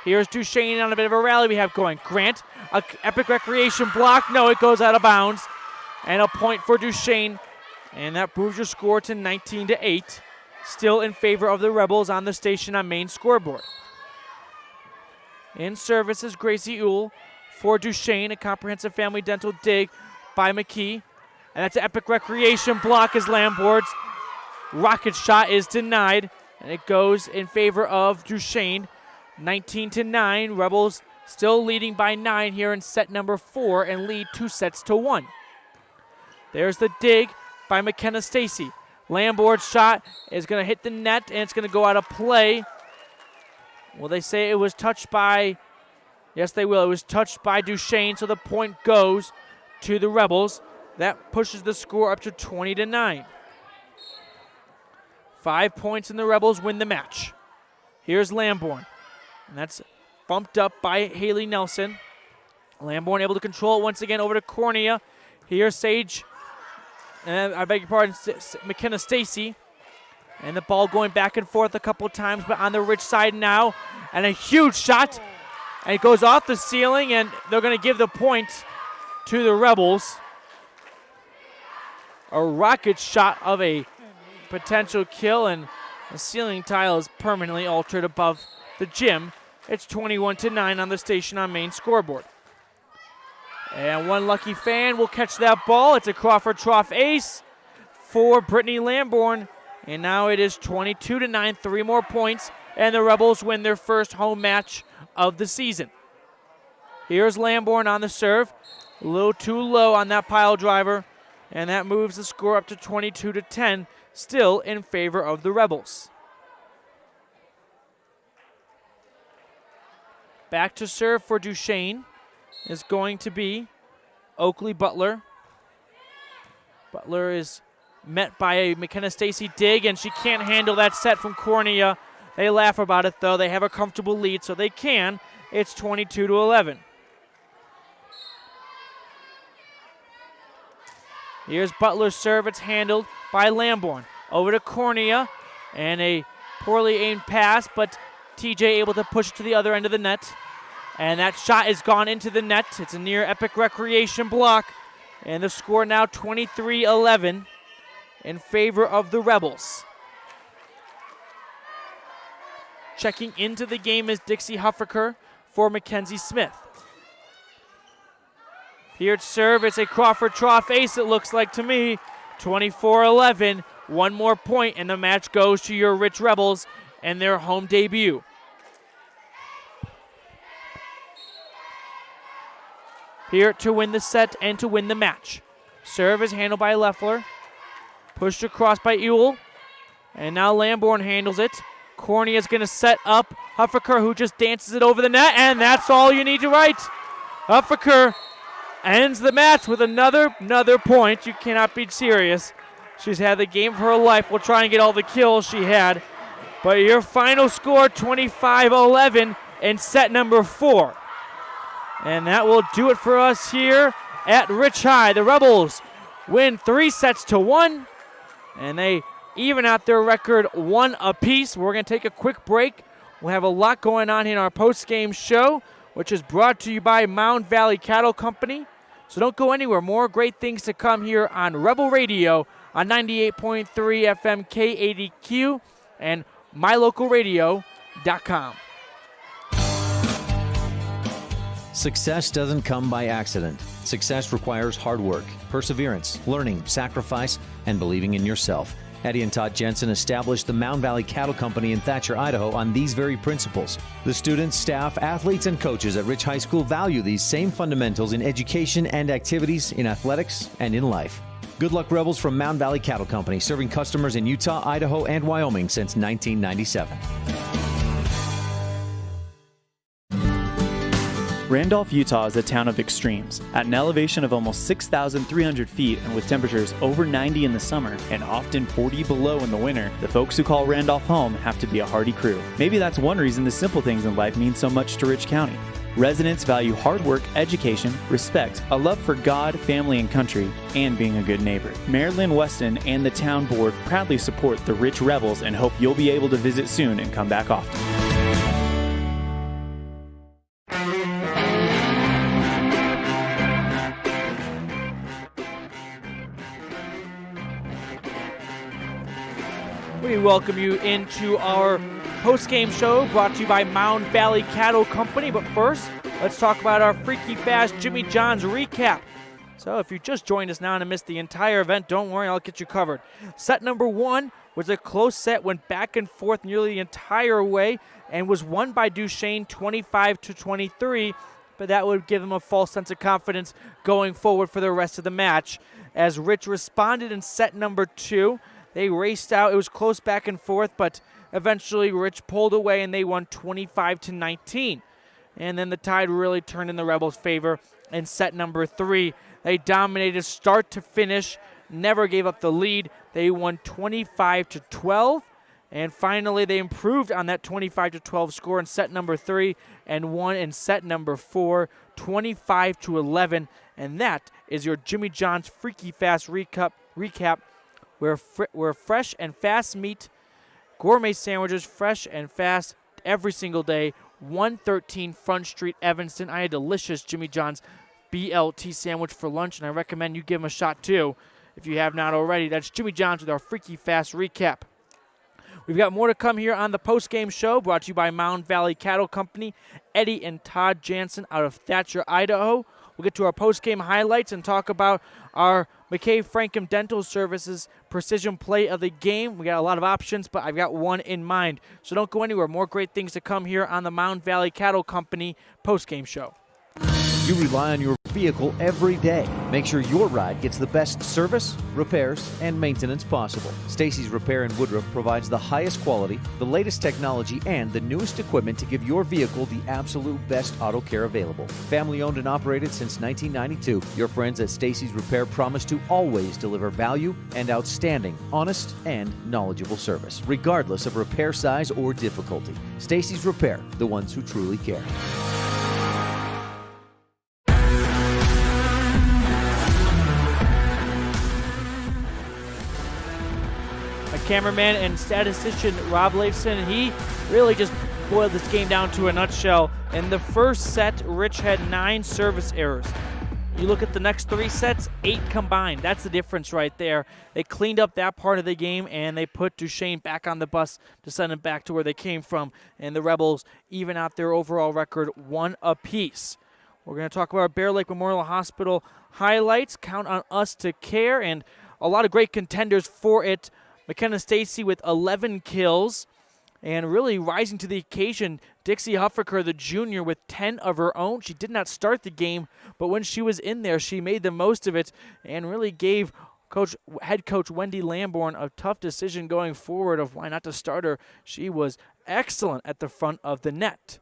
Here's Duchesne on a bit of a rally we have going. Grant, a Epic Recreation block. No, it goes out of bounds. And a point for Duchesne. And that moves your score to 19-8. Still in favor of the Rebels on the station on main scoreboard. In service is Gracie Ewell for Duchesne, a comprehensive family dental dig by McKee. And that's an Epic Recreation block as Lamborn's rocket shot is denied. And it goes in favor of Duchesne, 19-9. Rebels still leading by 9 here in set number 4 and lead 2-1. There's the dig by McKenna Stacy. Lamborn's shot is going to hit the net, and it's going to go out of play. Will they say it was touched by? Yes, they will. It was touched by Duchesne, so the point goes to the Rebels. That pushes the score up to 20-9. 5 points, and the Rebels win the match. Here's Lamborn, and that's bumped up by Haley Nelson. Lamborn able to control it once again over to Cornea. Here's Sage. I beg your pardon, McKenna Stacy. And the ball going back and forth a couple times, but on the Rich side now. And a huge shot. And it goes off the ceiling, and they're going to give the point to the Rebels. A rocket shot of a potential kill, and the ceiling tile is permanently altered above the gym. It's 21-9 on the station on main scoreboard. And one lucky fan will catch that ball. It's a Crawford Trough ace for Brittany Lamborn. And now it is 22-9, 3 more points, and the Rebels win their first home match of the season. Here's Lamborn on the serve. A little too low on that pile driver, and that moves the score up to 22-10, still in favor of the Rebels. Back to serve for Duchesne is going to be Oakley Butler. Butler is met by a McKenna Stacy dig, and she can't handle that set from Cornea. They laugh about it, though. They have a comfortable lead, so they can. It's 22-11. Here's Butler's serve. It's handled by Lamborn. Over to Cornea, and a poorly aimed pass, but TJ able to push it to the other end of the net. And that shot is gone into the net. It's a near epic recreation block. And the score now 23-11 in favor of the Rebels. Checking into the game is Dixie Huffaker for Mackenzie Smith. Here to serve, it's a Crawford Trough ace, it looks like to me. 24-11, 1 more point, and the match goes to your Rich Rebels and their home debut. Here to win the set and to win the match. Serve is handled by Leffler. Pushed across by Ewell. And now Lamborn handles it. Cornea is going to set up Huffaker, who just dances it over the net, and that's all you need to write. Huffaker ends the match with another point. You cannot be serious. She's had the game of her life. We'll try and get all the kills she had. But your final score, 25-11 in set number 4. And that will do it for us here at Rich High. The Rebels win 3-1, and they even out their record 1 apiece. We're going to take a quick break. We'll have a lot going on in our post-game show, which is brought to you by Mound Valley Cattle Company. So don't go anywhere. More great things to come here on Rebel Radio on 98.3 FM K80Q and mylocalradio.com. Success doesn't come by accident. Success requires hard work, perseverance, learning, sacrifice, and believing in yourself. Eddie and Todd Jensen established the Mound Valley Cattle Company in Thatcher, Idaho on these very principles. The students, staff, athletes, and coaches at Rich High School value these same fundamentals in education and activities, in athletics, and in life. Good luck, Rebels, from Mound Valley Cattle Company, serving customers in Utah, Idaho, and Wyoming since 1997. Randolph, Utah is a town of extremes. At an elevation of almost 6,300 feet and with temperatures over 90 in the summer and often 40 below in the winter, the folks who call Randolph home have to be a hardy crew. Maybe that's one reason the simple things in life mean so much to Rich County. Residents value hard work, education, respect, a love for God, family, and country, and being a good neighbor. Mayor Lynn Weston and the town board proudly support the Rich Rebels and hope you'll be able to visit soon and come back often. We welcome you into our post-game show brought to you by Mound Valley Cattle Company. But first, let's talk about our Freaky Fast Jimmy John's recap. So if you just joined us now and missed the entire event, don't worry, I'll get you covered. Set number 1 was a close set, went back and forth nearly the entire way, and was won by Duchesne 25-23, but that would give them a false sense of confidence going forward for the rest of the match. As Rich responded in set number 2, they raced out. It was close back and forth, but eventually Rich pulled away and they won 25-19. And then the tide really turned in the Rebels' favor in set number 3. They dominated start to finish, never gave up the lead. They won 25-12. And finally, they improved on that 25-12 score in set number 3 and won in set number 4, 25-11. And that is your Jimmy John's Freaky Fast recap. Where fresh and fast meat, gourmet sandwiches, fresh and fast every single day. 113 Front Street, Evanston. I had a delicious Jimmy John's BLT sandwich for lunch, and I recommend you give them a shot too if you have not already. That's Jimmy John's with our Freaky Fast recap. We've got more to come here on the post-game show brought to you by Mound Valley Cattle Company. Eddie and Todd Jansen out of Thatcher, Idaho. We'll get to our post-game highlights and talk about our McKay Frankham Dental Services precision play of the game. We got a lot of options, but I've got one in mind. So don't go anywhere. More great things to come here on the Mountain Valley Cattle Company post-game show. You rely on your vehicle every day. Make sure your ride gets the best service, repairs, and maintenance possible. Stacy's Repair in Woodruff provides the highest quality, the latest technology, and the newest equipment to give your vehicle the absolute best auto care available. Family owned and operated since 1992, your friends at Stacy's Repair promise to always deliver value and outstanding, honest, and knowledgeable service, regardless of repair size or difficulty. Stacy's Repair, the ones who truly care. Cameraman and statistician Rob Leifson, he really just boiled this game down to a nutshell. In the first set, Rich had 9 service errors. You look at the next 3 sets, 8 combined. That's the difference right there. They cleaned up that part of the game, and they put Duchesne back on the bus to send them back to where they came from. And the Rebels even out their overall record 1 apiece. We're going to talk about Bear Lake Memorial Hospital highlights. Count on us to care, and a lot of great contenders for it. McKenna Stacy with 11 kills, and really rising to the occasion, Dixie Huffaker, the junior, with 10 of her own. She did not start the game, but when she was in there, she made the most of it and really gave head coach Wendy Lamborn a tough decision going forward of why not to start her. She was excellent at the front of the net.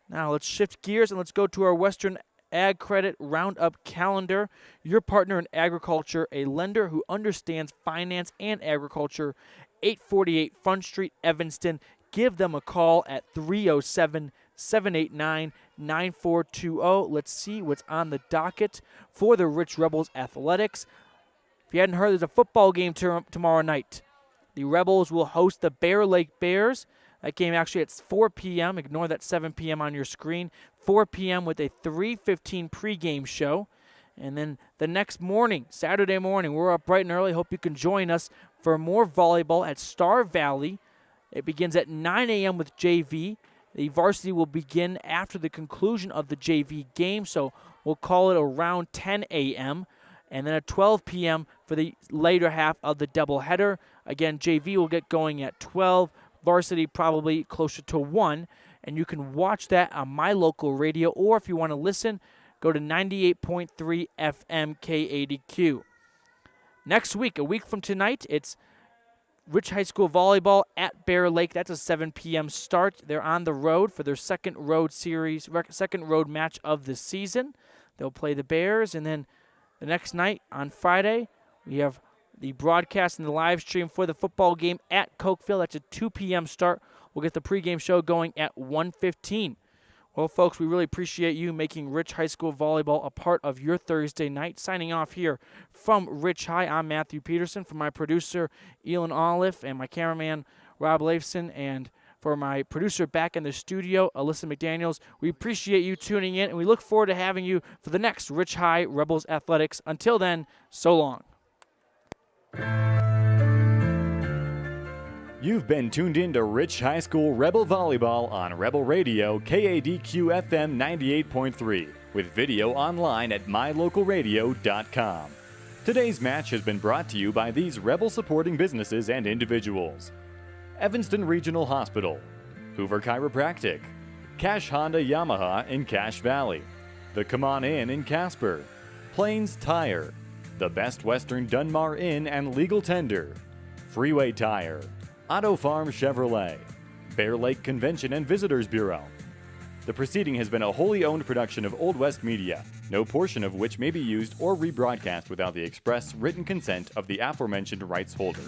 Now let's shift gears and let's go to our Western Ag Credit Roundup calendar. Your partner in agriculture, a lender who understands finance and agriculture. 848 Front Street, Evanston. Give them a call at 307-789-9420. Let's see what's on the docket for the Rich Rebels Athletics. If you hadn't heard, there's a football game tomorrow night. The Rebels will host the Bear Lake Bears. That game actually at 4 p.m. Ignore that 7 p.m. on your screen. 4 p.m. with a 3:15 pregame show. And then the next morning, Saturday morning, we're up bright and early. Hope you can join us for more volleyball at Star Valley. It begins at 9 a.m. with JV. The varsity will begin after the conclusion of the JV game, so we'll call it around 10 a.m. And then at 12 p.m. for the later half of the doubleheader. Again, JV will get going at 12. Varsity probably closer to 1, and you can watch that on my local radio, or if you want to listen, go to 98.3 FM KADQ. Next week, a week from tonight, it's Rich High School Volleyball at Bear Lake. That's a 7 p.m. start. They're on the road for their second road match of the season. They'll play the Bears, and then the next night on Friday, we have the broadcast and the live stream for the football game at Cokeville. That's a 2 p.m. start. We'll get the pregame show going at 1:15. Well, folks, we really appreciate you making Rich High School Volleyball a part of your Thursday night. Signing off here from Rich High, I'm Matthew Peterson. For my producer, Elon Olive, and my cameraman, Rob Leifson, and for my producer back in the studio, Alyssa McDaniels, we appreciate you tuning in, and we look forward to having you for the next Rich High Rebels Athletics. Until then, so long. You've been tuned in to Rich High School Rebel Volleyball on Rebel Radio KADQ FM 98.3 with video online at mylocalradio.com. Today's match has been brought to you by these Rebel supporting businesses and individuals: Evanston Regional Hospital, Hoover Chiropractic, Cash Honda Yamaha in Cache Valley, the Come On in Casper, Plains Tire, the Best Western Dunmar Inn and Legal Tender, Freeway Tire, Auto Farm Chevrolet, Bear Lake Convention and Visitors Bureau. The proceeding has been a wholly owned production of Old West Media, no portion of which may be used or rebroadcast without the express written consent of the aforementioned rights holder.